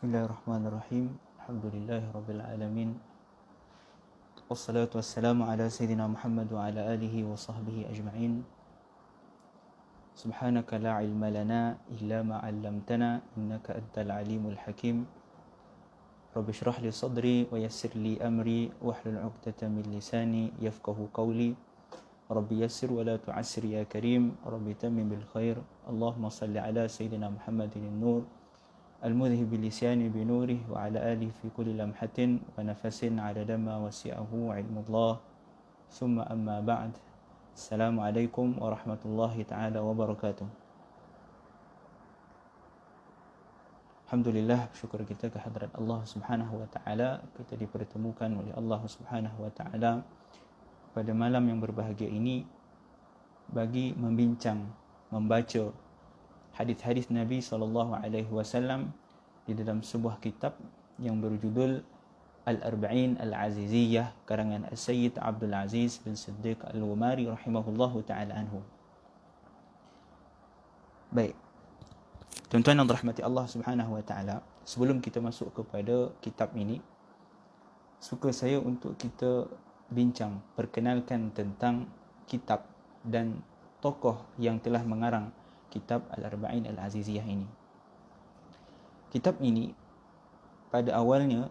Bismillahirrahmanirrahim. Alhamdulillahirabbil wassalatu wassalamu ala sayyidina Muhammad wa ala alihi wa sahbihi ajma'in. Subhanaka la ilma lana illa ma 'allamtana innaka antal alimul hakim. Rabbi shrah li sadri wa yassir li amri wahlul 'uqdatam min lisani yafqahu qawli. Rabbi yassir wa la tu'assir ya karim. Rabbi tammim bil khair. Allahumma salli ala sayyidina Muhammadin nur المذهب بلساني بنوره وعلى آله في كل لمحة ونفس عدد ما وسعه علم الله ثم أما بعد السلام عليكم ورحمة الله تعالى وبركاته. Alhamdulillah, bersyukur kita kehadrat Allah Subhanahu wa taala, kita dipertemukan oleh Allah Subhanahu wa taala pada malam yang berbahagia ini bagi membincang, membaca hadis-hadis Nabi SAW di dalam sebuah kitab yang berjudul Al-Arba'in Al-Aziziyah karangan As-Sayyid Abdul Aziz bin Siddiq Al-Umari rahimahullahu ta'ala anhu. Baik, tuan-tuan yang dirahmati Allah Subhanahu wa ta'ala, sebelum kita masuk kepada kitab ini, suka saya untuk kita bincang, perkenalkan tentang kitab dan tokoh yang telah mengarang kitab Al-Arba'in Al-Aziziyah ini. Kitab ini pada awalnya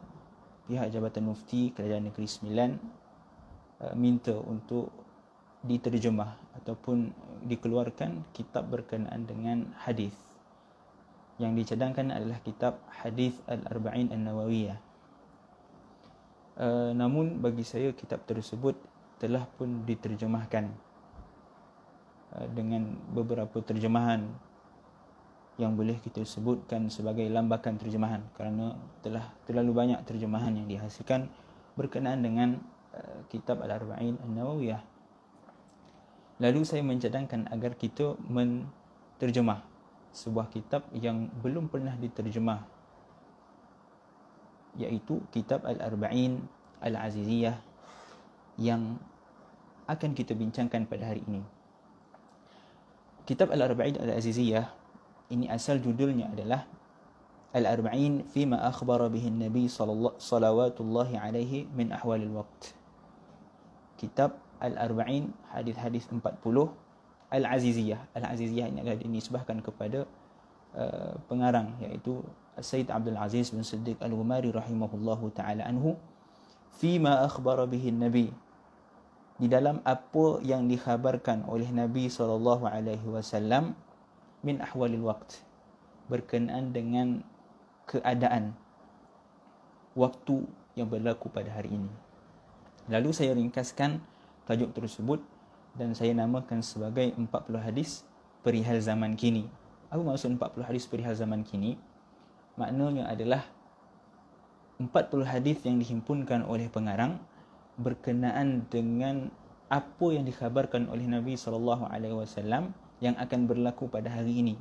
pihak Jabatan Mufti Kerajaan Negeri Sembilan minta untuk diterjemah ataupun dikeluarkan kitab berkenaan dengan hadis. Yang dicadangkan adalah kitab Hadis Al-Arba'in An-Nawawiyah. Namun bagi saya kitab tersebut telah pun diterjemahkan dengan beberapa terjemahan yang boleh kita sebutkan sebagai lambakan terjemahan, kerana telah terlalu banyak terjemahan yang dihasilkan berkenaan dengan kitab Al-Arba'in An-Nawawiyah. Lalu saya mencadangkan agar kita menterjemah sebuah kitab yang belum pernah diterjemah, iaitu kitab Al-Arba'in Al-Aziziyah yang akan kita bincangkan pada hari ini. Kitab Al-Arba'in Al-Aziziyah ini asal judulnya adalah Al-Arba'in fima akhbara bihi Nabi salawatullahi alaihi min ahwalil waqt. Kitab Al-Arba'in, hadis-hadis 40 Al-Aziziyah. Al-Aziziyah ini adalah dinisbahkan kepada pengarang, iaitu Sayyid Abdul Aziz bin Siddiq Al-Umari rahimahullahu ta'ala anhu. Fima akhbara bihi Nabi, di dalam apa yang dikhabarkan oleh Nabi SAW min ahwalil waqt, berkenaan dengan keadaan waktu yang berlaku pada hari ini. Lalu saya ringkaskan tajuk tersebut dan saya namakan sebagai 40 hadis perihal zaman kini. Apa maksud 40 hadis perihal zaman kini? Maknanya adalah 40 hadis yang dihimpunkan oleh pengarang berkenaan dengan apa yang dikhabarkan oleh Nabi SAW yang akan berlaku pada hari ini.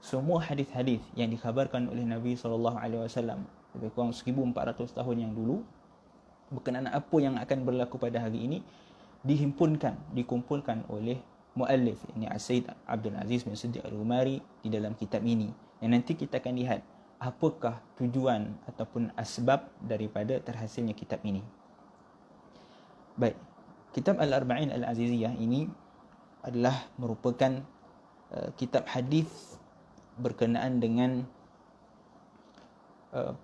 Semua hadis-hadis yang dikhabarkan oleh Nabi SAW lebih kurang 1400 tahun yang dulu berkenaan apa yang akan berlaku pada hari ini dikumpulkan oleh muallif, ini Sayyid Abdul Aziz bin Siddiq Al-Umari di dalam kitab ini. Yang nanti kita akan lihat apakah tujuan ataupun asbab daripada terhasilnya kitab ini. Baik, kitab Al-Arba'in Al-Aziziyah ini adalah merupakan kitab hadis berkenaan dengan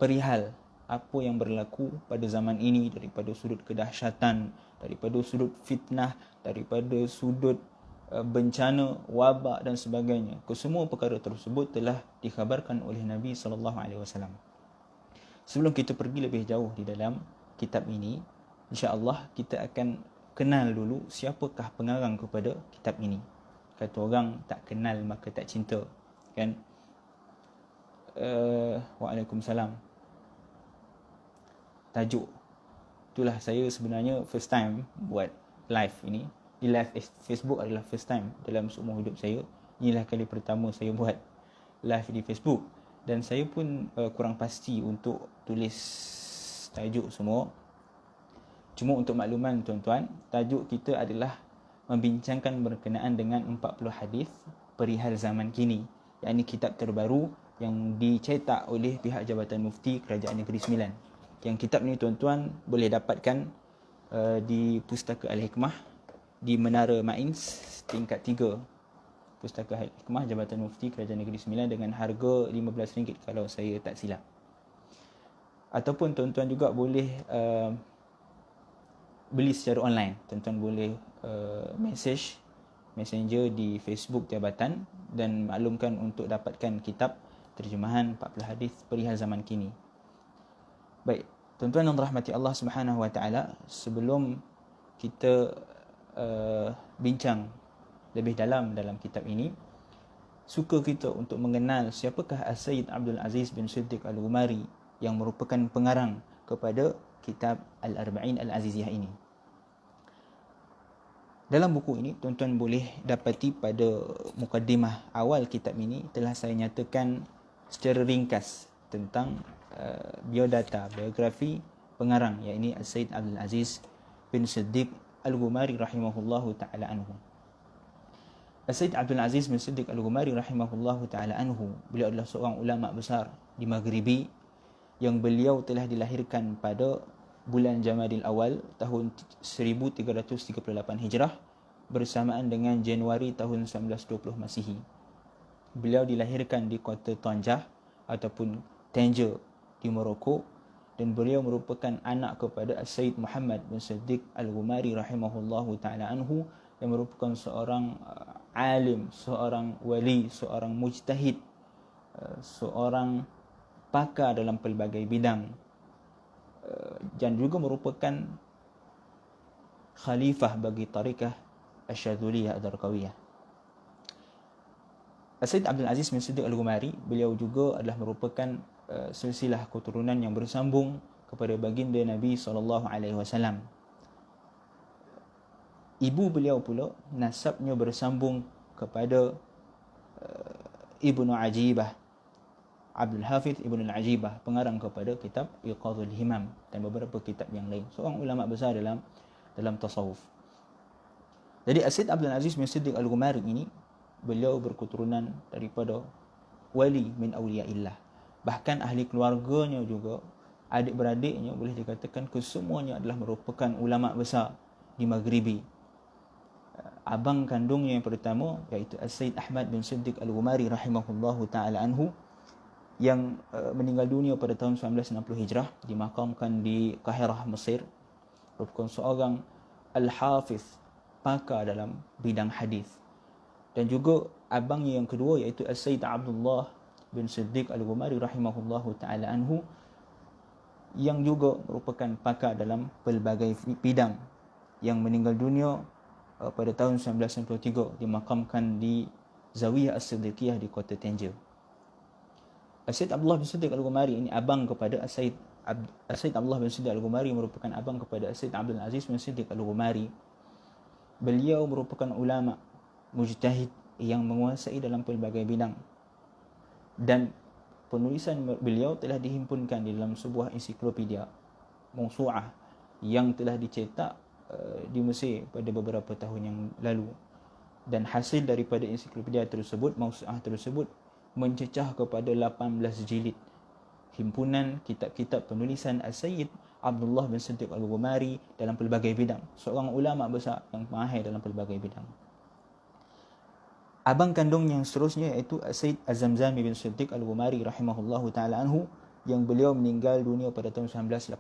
perihal apa yang berlaku pada zaman ini, daripada sudut kedahsyatan, daripada sudut fitnah, daripada sudut bencana, wabak dan sebagainya. Kesemua perkara tersebut telah dikhabarkan oleh Nabi SAW. Sebelum kita pergi lebih jauh di dalam kitab ini, insya-Allah kita akan kenal dulu siapakah pengarang kepada kitab ini. Kata orang, tak kenal maka tak cinta, kan? Waalaikumsalam. Tajuk itulah saya sebenarnya first time buat live ini. Di live Facebook adalah first time dalam seumur hidup saya. Inilah kali pertama saya buat live di Facebook, dan saya pun kurang pasti untuk tulis tajuk semua. Cuma untuk makluman tuan-tuan, tajuk kita adalah membincangkan berkenaan dengan 40 hadis perihal zaman kini, yakni kitab terbaru yang dicetak oleh pihak Jabatan Mufti Kerajaan Negeri Sembilan. Yang kitab ni tuan-tuan boleh dapatkan di Pustaka Al-Hikmah di Menara Mains tingkat 3. Pustaka Al-Hikmah Jabatan Mufti Kerajaan Negeri Sembilan dengan harga RM15 kalau saya tak silap. Ataupun tuan-tuan juga boleh beli secara online. Tuan-tuan boleh messenger di Facebook Jabatan dan maklumkan untuk dapatkan kitab terjemahan 40 hadis perihal zaman kini. Baik, tuan-tuan yang dirahmati Allah Subhanahu Wa Taala, sebelum kita bincang lebih dalam kitab ini, suka kita untuk mengenal siapakah As-Sayyid Abdul Aziz bin Siddiq Al-Ghumari yang merupakan pengarang kepada kitab Al-Arba'in Al-Aziziyah ini. Dalam buku ini, tuan-tuan boleh dapati pada mukaddimah awal kitab ini telah saya nyatakan secara ringkas tentang biodata, biografi pengarang, iaitu As-Sayyid Abdul Aziz bin Siddiq Al-Ghumari rahimahullahu ta'ala anhu. As-Sayyid Abdul Aziz bin Siddiq Al-Ghumari rahimahullahu ta'ala anhu, beliau adalah seorang ulama besar di Maghribi yang beliau telah dilahirkan pada bulan Jamadil Awal tahun 1338 Hijrah bersamaan dengan Januari tahun 1920 Masihi. Beliau dilahirkan di kota Tanjah ataupun Tangier di Morocco dan beliau merupakan anak kepada As-Sayyid Muhammad bin Siddiq Al-Ghumari rahimahullahu ta'ala anhu yang merupakan seorang alim, seorang wali, seorang mujtahid, seorang pakar dalam pelbagai bidang dan juga merupakan khalifah bagi tarikah Asyadzuliyah Ad-Darqawiyah. As-Sayyid Abdul Aziz bin Siddiq Al-Ghumari, beliau juga adalah merupakan silsilah keturunan yang bersambung kepada baginda Nabi SAW. Ibu beliau pula nasabnya bersambung kepada Ibnu Ajibah, Abdul Hafidh Ibn Al-Ajibah, pengarang kepada kitab Iqadhul Himam dan beberapa kitab yang lain, seorang ulama besar dalam tasawuf. Jadi As-Sayyid Abdul Aziz bin Siddiq Al-Ghumari ini, beliau berketurunan daripada wali min awliyaillah. Bahkan ahli keluarganya juga, adik-beradiknya boleh dikatakan kesemuanya adalah merupakan ulama besar di Maghribi. Abang kandungnya yang pertama iaitu As-Sayyid Ahmad bin Siddiq Al-Ghumari rahimahullahu ta'ala anhu yang meninggal dunia pada tahun 1960 Hijrah, dimakamkan di Kahirah, Mesir, merupakan seorang al-hafiz, pakar dalam bidang hadis. Dan juga abangnya yang kedua iaitu As-Sayyid Abdullah bin Siddiq Al-Ghumari rahimahullahu ta'ala anhu yang juga merupakan pakar dalam pelbagai bidang, yang meninggal dunia pada tahun 1993, dimakamkan di Zawiyah As-Siddiqiyah di kota Tangier. As-Sayyid Abdullah bin Siddiq Al-Ghumari ini abang kepada As-Sayyid Abdullah bin Siddiq Al-Ghumari, merupakan abang kepada As-Sayyid Abdul Aziz bin Siddiq Al-Ghumari. Beliau merupakan ulama mujtahid yang menguasai dalam pelbagai bidang, dan penulisan beliau telah dihimpunkan di dalam sebuah ensiklopedia mawsu'ah yang telah dicetak di Mesir pada beberapa tahun yang lalu. Dan hasil daripada ensiklopedia tersebut, mawsu'ah tersebut, mencecah kepada 18 jilid himpunan kitab-kitab penulisan As-Sayyid Abdullah bin Siddiq Al-Ghumari dalam pelbagai bidang, seorang ulama besar yang mahir dalam pelbagai bidang. Abang kandung yang seterusnya iaitu As-Sayyid Az-Zamzami bin Siddiq Al-Ghumari rahimahullahu ta'ala anhu, yang beliau meninggal dunia pada tahun 1987.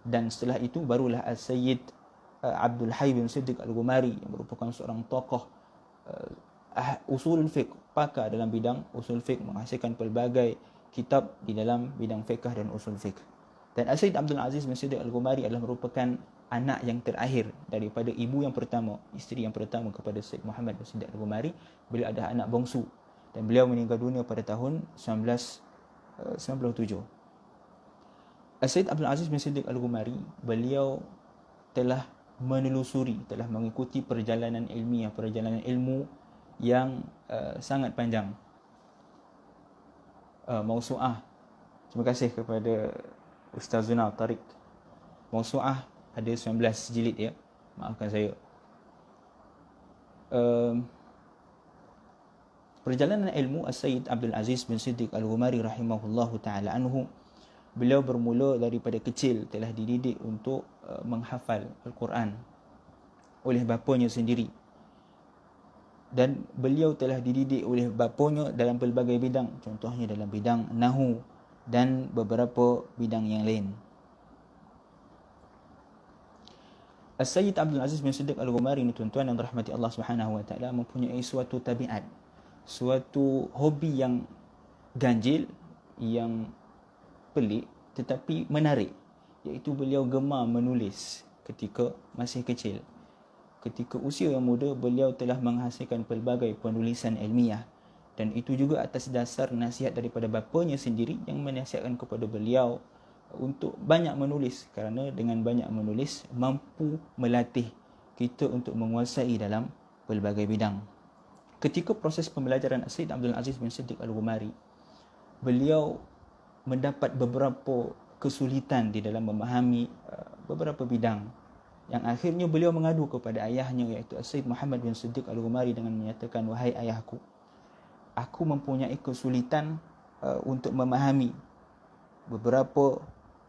Dan setelah itu barulah As-Sayyid Abdul Hayy bin Siddiq Al-Ghumari yang merupakan seorang tokoh usul fiqh, pakar dalam bidang usul fiqh, menghasilkan pelbagai kitab di dalam bidang fiqh dan usul fiqh. Dan As-Sayyid Abdul Aziz bin Siddiq Al-Ghumari adalah merupakan anak yang terakhir daripada ibu yang pertama, isteri yang pertama kepada Sayyid Muhammad bin Siddiq Al-Ghumari. Beliau ada anak bongsu dan beliau meninggal dunia pada tahun 1997. As-Sayyid Abdul Aziz bin Siddiq Al-Ghumari, beliau telah menelusuri, telah mengikuti perjalanan ilmiah, perjalanan ilmu yang sangat panjang. Mawsu'ah, terima kasih kepada Ustazuna Tariq. Mawsu'ah ada 19 jilid ya, maafkan saya. Perjalanan ilmu As-Sayyid Abdul Aziz bin Siddiq Al-Ghumari rahimahullahu ta'ala anhu, beliau bermula daripada kecil telah dididik untuk menghafal Al-Quran oleh bapanya sendiri. Dan beliau telah dididik oleh bapanya dalam pelbagai bidang, contohnya dalam bidang nahu dan beberapa bidang yang lain. As-Sayyid Abdul Aziz bin Siddiq Al-Ghumari ni, tuan-tuan yang dirahmati Allah Subhanahu wa taala, mempunyai suatu tabiat, suatu hobi yang ganjil, yang pelik tetapi menarik, iaitu beliau gemar menulis ketika masih kecil. Ketika usia yang muda, beliau telah menghasilkan pelbagai penulisan ilmiah, dan itu juga atas dasar nasihat daripada bapanya sendiri yang menasihatkan kepada beliau untuk banyak menulis, kerana dengan banyak menulis mampu melatih kita untuk menguasai dalam pelbagai bidang. Ketika proses pembelajaran Sayyid Abdul Aziz bin Siddiq Al-Ghumari, beliau mendapat beberapa kesulitan di dalam memahami beberapa bidang, yang akhirnya beliau mengadu kepada ayahnya, iaitu Sayyid Muhammad bin Siddiq Al-Ghumari, dengan menyatakan, wahai ayahku, aku mempunyai kesulitan untuk memahami beberapa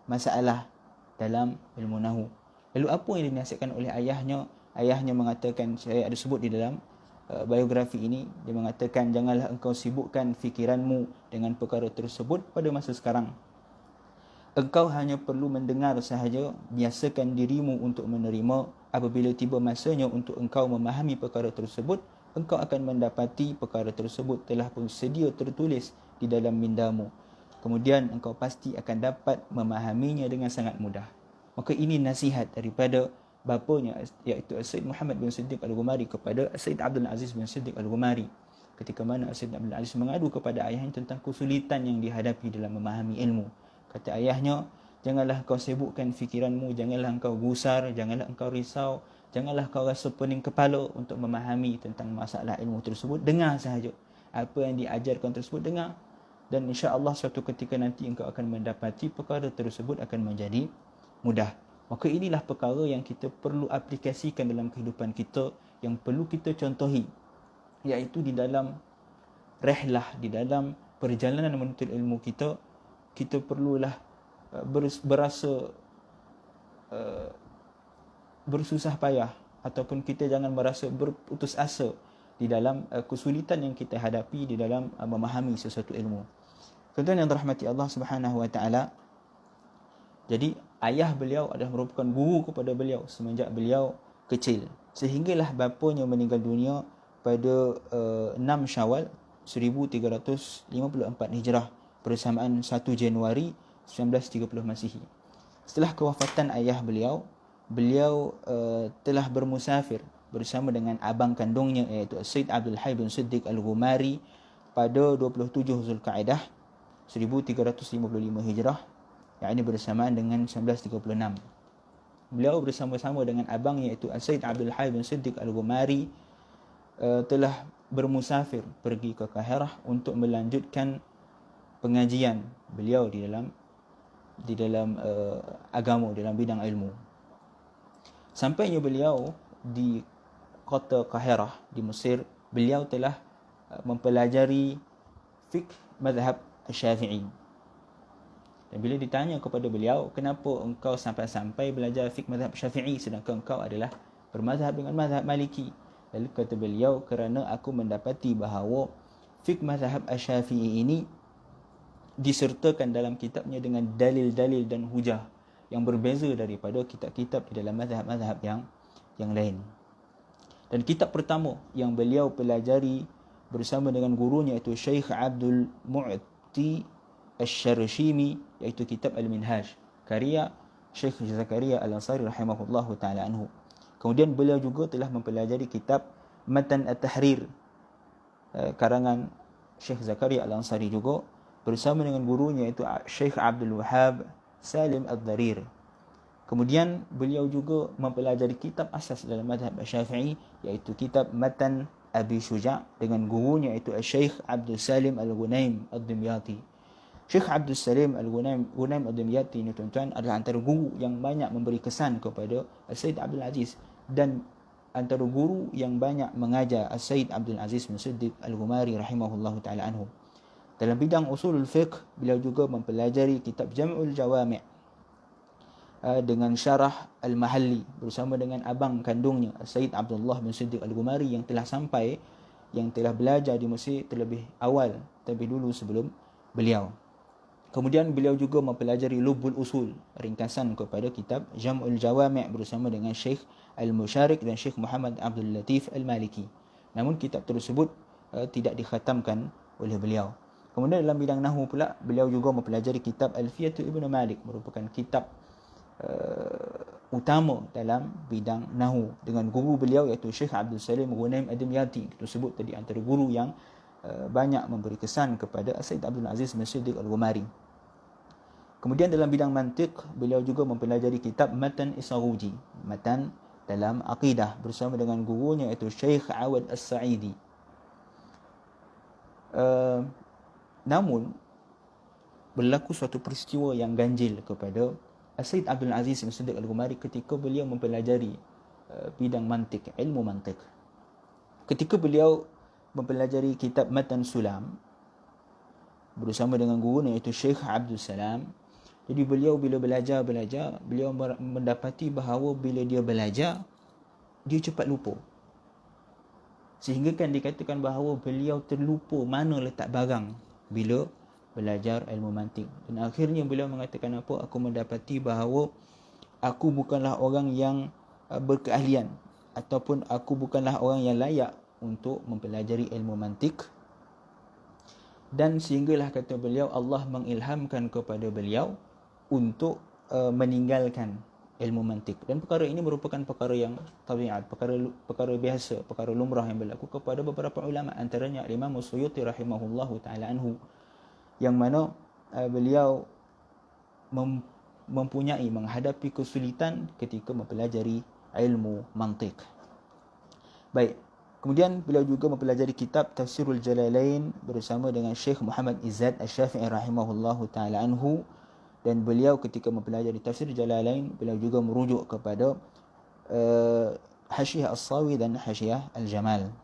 masalah dalam ilmu nahu. Lalu apa yang dinasihatkan oleh ayahnya? Ayahnya mengatakan, saya ada sebut di dalam biografi ini, dia mengatakan, janganlah engkau sibukkan fikiranmu dengan perkara tersebut pada masa sekarang. Engkau hanya perlu mendengar sahaja, biasakan dirimu untuk menerima. Apabila tiba masanya untuk engkau memahami perkara tersebut, engkau akan mendapati perkara tersebut telah pun sedia tertulis di dalam mindamu. Kemudian engkau pasti akan dapat memahaminya dengan sangat mudah. Maka ini nasihat daripada bapanya, iaitu Sayyid Muhammad bin Siddiq Al-Ghumari, kepada Sayyid Abdul Aziz bin Siddiq Al-Ghumari, ketika mana Sayyid Abdul Aziz mengadu kepada ayahnya tentang kesulitan yang dihadapi dalam memahami ilmu. Kata ayahnya, janganlah kau sibukkan fikiranmu, janganlah engkau gusar, janganlah engkau risau, janganlah kau rasa pening kepala untuk memahami tentang masalah ilmu tersebut. Dengar sahaja apa yang diajarkan tersebut, dengar, dan insya-Allah suatu ketika nanti engkau akan mendapati perkara tersebut akan menjadi mudah. Maka inilah perkara yang kita perlu aplikasikan dalam kehidupan kita, yang perlu kita contohi, iaitu di dalam rehlah, di dalam perjalanan menuntut ilmu kita, kita perlulah berasa bersusah payah, ataupun kita jangan merasa berputus asa di dalam kesulitan yang kita hadapi di dalam memahami sesuatu ilmu. Tuan-tuan yang dirahmati Allah Subhanahu wa taala, jadi ayah beliau adalah merupakan guru kepada beliau semenjak beliau kecil, sehinggalah bapanya meninggal dunia pada 6 Syawal 1354 Hijrah bersamaan 1 Januari 1930 Masihi. Setelah kewafatan ayah beliau, beliau telah bermusafir bersama dengan abang kandungnya, iaitu Sayyid Abdul Hayy bin Siddiq Al-Ghumari, pada 27 Zulkaidah 1355 Hijrah, yang ini bersamaan dengan 1936. Beliau bersama-sama dengan abang, iaitu Sayyid Abdul Hayy bin Siddiq Al-Ghumari, telah bermusafir pergi ke Kahirah untuk melanjutkan pengajian beliau di dalam agama, dalam bidang ilmu. Sampainya beliau di kota Kahirah di Mesir, beliau telah mempelajari fiqh mazhab Syafi'i. Dan bila ditanya kepada beliau, kenapa engkau sampai-sampai belajar fiqh mazhab Syafi'i sedangkan engkau adalah bermazhab dengan mazhab Maliki? Lalu kata beliau, kerana aku mendapati bahawa fiqh mazhab Syafi'i ini disertakan dalam kitabnya dengan dalil-dalil dan hujah yang berbeza daripada kitab-kitab di dalam mazhab-mazhab yang lain. Dan kitab pertama yang beliau pelajari bersama dengan gurunya, iaitu Syekh Abdul Mu'ti Asy-Syarshimi, iaitu kitab Al-Minhaj, karya Syekh Zakaria Al-Ansari rahimahullahu ta'ala anhu. Kemudian beliau juga telah mempelajari kitab Matan At-Tahrir, karangan Syekh Zakaria Al-Ansari juga, bersama dengan gurunya, iaitu Syekh Abdul Wahhab Salim Ad-Darir. Kemudian beliau juga mempelajari kitab asas dalam mazhab Syafi'i, iaitu kitab Matan Abi Syuja', dengan gurunya, iaitu Syekh Abdul Salim Al-Ghunaim Ad-Dimyati. Syekh Abdul Salim Al-Ghunaim Ad-Dimyati ini, tuan-tuan, adalah antara guru yang banyak memberi kesan kepada Sayyid Abdul Aziz, dan antara guru yang banyak mengajar As-Sayyid Abdul Aziz bin Siddiq Al-Ghumari rahimahullahu taala anhu. Dalam bidang usulul fiqh, beliau juga mempelajari kitab Jam'ul Jawami' dengan syarah Al-Mahalli bersama dengan abang kandungnya Sayyid Abdullah bin Siddiq Al-Ghumari yang telah belajar di Mesir terlebih dulu sebelum beliau. Kemudian beliau juga mempelajari Lubbul Usul, ringkasan kepada kitab Jam'ul Jawami' bersama dengan Syekh Al-Musyarik dan Syekh Muhammad Abdul Latif Al-Maliki. Namun kitab tersebut tidak dikhatamkan oleh beliau. Kemudian dalam bidang nahwu pula, beliau juga mempelajari kitab Alfiyatul Ibn Malik, merupakan kitab utama dalam bidang nahwu dengan guru beliau iaitu Syekh Abdul Salim Ghunaim Ad-Dimyati. Kita sebut tadi antara guru yang banyak memberi kesan kepada Sayyid Abdul Aziz bin Siddiq Al-Ghumari. Kemudian dalam bidang mantiq, beliau juga mempelajari kitab Matan As-Saghuji, matan dalam akidah bersama dengan gurunya iaitu Syekh Awad As-Sa'idi. Namun berlaku suatu peristiwa yang ganjil kepada Sayyid Abdul Aziz bin Siddiq Al-Ghumari ketika beliau mempelajari bidang mantiq, ilmu mantiq. Ketika beliau mempelajari kitab Matan Sulam bersama dengan gurunya iaitu Syekh Abdul Salam. Jadi beliau bila belajar, beliau mendapati bahawa bila dia belajar, dia cepat lupa. Sehingga kan dikatakan bahawa beliau terlupa mana letak barang bila belajar ilmu mantiq. Dan akhirnya beliau mengatakan apa? Aku mendapati bahawa aku bukanlah orang yang berkeahlian ataupun aku bukanlah orang yang layak untuk mempelajari ilmu mantiq. Dan sehinggalah kata beliau Allah mengilhamkan kepada beliau untuk meninggalkan ilmu mantiq. Dan perkara ini merupakan perkara yang tabiat, perkara biasa, perkara lumrah yang berlaku kepada beberapa ulama, antaranya Imam Suyuti rahimahullahu taala anhu, yang mana beliau menghadapi kesulitan ketika mempelajari ilmu mantiq. Baik, kemudian beliau juga mempelajari kitab Tafsirul Jalalain bersama dengan Syekh Muhammad Izzad Asy-Syafi'i rahimahullahu taala anhu. Dan beliau ketika mempelajari Tafsir Jalalain, beliau juga merujuk kepada Hasyiah As-Sawi dan Hasyiah Al-Jamal.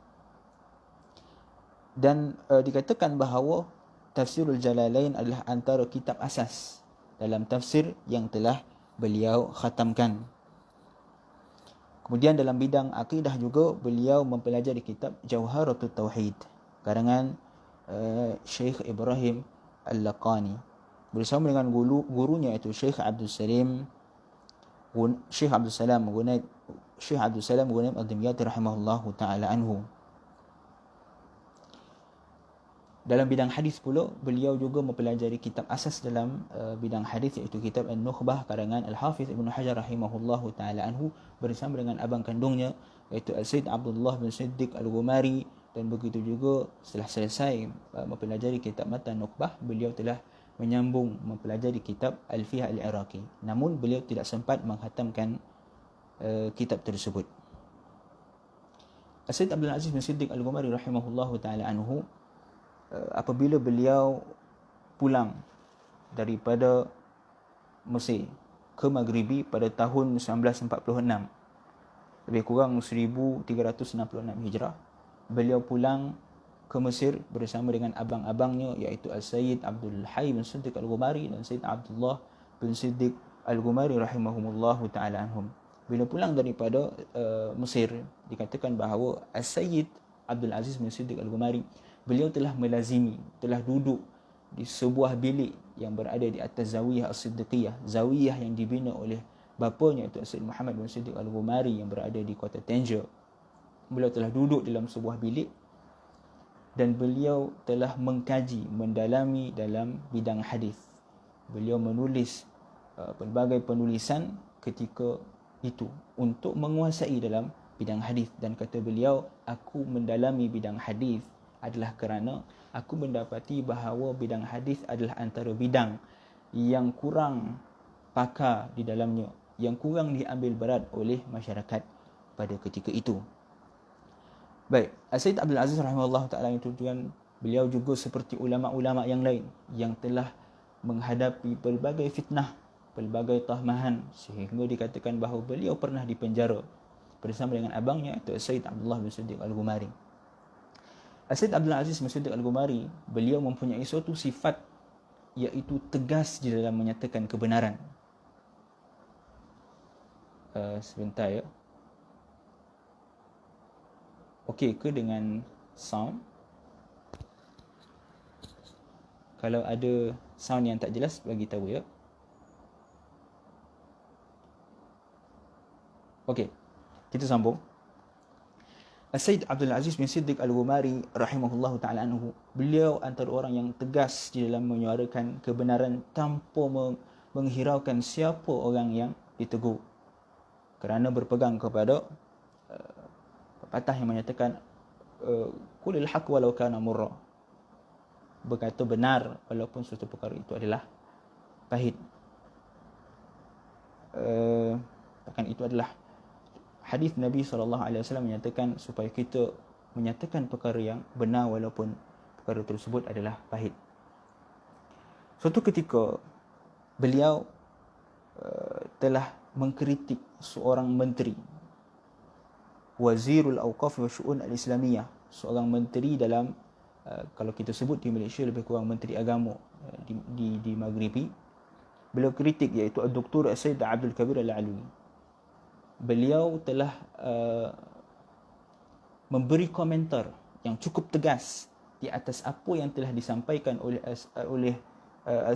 Dan dikatakan bahawa Tafsirul Jalalain adalah antara kitab asas dalam tafsir yang telah beliau khatamkan. Kemudian dalam bidang akidah juga beliau mempelajari kitab Jawharatut Tauhid karangan Syekh Ibrahim Al-Laqani bersama dengan gurunya iaitu Syekh Abdul Salam Ghunaim Ad-Dimyati rahimahullahu taala anhu. Dalam bidang hadis pula, beliau juga mempelajari kitab asas dalam bidang hadis iaitu kitab An-Nukhbah karangan Al-Hafiz Ibn Hajar rahimahullahu taala anhu bersama dengan abang kandungnya iaitu Al-Sayyid Abdullah bin Siddiq Al-Ghumari. Dan begitu juga setelah selesai mempelajari kitab Matan Nukhbah, beliau telah menyambung mempelajari kitab Alfiyah Al-Iraqi. Namun beliau tidak sempat menghatamkan kitab tersebut. Sayyid Abdul Aziz bin Siddiq Al-Ghumari rahimahullahu taala anhu, apabila beliau pulang daripada Mesir ke Maghribi pada tahun 1946, lebih kurang 1366 Hijrah, beliau pulang ke Mesir bersama dengan abang-abangnya iaitu Al-Sayyid Abdul Hayy bin Siddiq Al-Ghumari dan Sayyid Abdullah bin Siddiq Al-Ghumari rahimahumullahu ta'ala anhum. Bila pulang daripada Mesir, dikatakan bahawa Al-Sayyid Abdul Aziz bin Siddiq Al-Ghumari, beliau telah melazimi, telah duduk di sebuah bilik yang berada di atas Zawiyah As-Siddiqiyah, Zawiyah yang dibina oleh bapanya iaitu Sayyid Muhammad bin Siddiq Al-Ghumari yang berada di kota Tangier. Beliau telah duduk dalam sebuah bilik dan beliau telah mengkaji, mendalami dalam bidang hadis. Beliau menulis pelbagai penulisan ketika itu untuk menguasai dalam bidang hadis. Dan kata beliau, aku mendalami bidang hadis adalah kerana aku mendapati bahawa bidang hadis adalah antara bidang yang kurang pakar di dalamnya, yang kurang diambil berat oleh masyarakat pada ketika itu. Baik, Sayyid Abdul Aziz rahimahullah ta'ala itu tuan, beliau juga seperti ulama-ulama yang lain yang telah menghadapi pelbagai fitnah, pelbagai tahmahan, sehingga dikatakan bahawa beliau pernah dipenjara bersama dengan abangnya iaitu Sayyid Abdullah bin Siddiq Al-Ghumari. Sayyid Abdul Aziz bin Siddiq Al-Ghumari, beliau mempunyai suatu sifat iaitu tegas di dalam menyatakan kebenaran. Sebentar ya. Okey ke dengan sound? Kalau ada sound yang tak jelas, bagi tahu ya. Okey, kita sambung. Sayyid Abdul Aziz bin Siddiq Al-Ghumari rahimahullahu ta'ala anhu, beliau antara orang yang tegas di dalam menyuarakan kebenaran tanpa menghiraukan siapa orang yang ditegur, kerana berpegang kepada pepatah yang menyatakan qulil haqq walau kana murra, berkata benar walaupun suatu perkara itu adalah pahit. Bahkan itu adalah hadis Nabi SAW menyatakan supaya kita menyatakan perkara yang benar walaupun perkara tersebut adalah pahit. Suatu ketika beliau telah mengkritik seorang menteri, Wazirul Awqaf wa Syu'un Al-Islamiyah, seorang menteri dalam kalau kita sebut di Malaysia lebih kurang menteri agama di Maghribi. Beliau kritik iaitu Dr. Sayyid Abdul Kabir Al-Alwi. Beliau telah memberi komentar yang cukup tegas di atas apa yang telah disampaikan oleh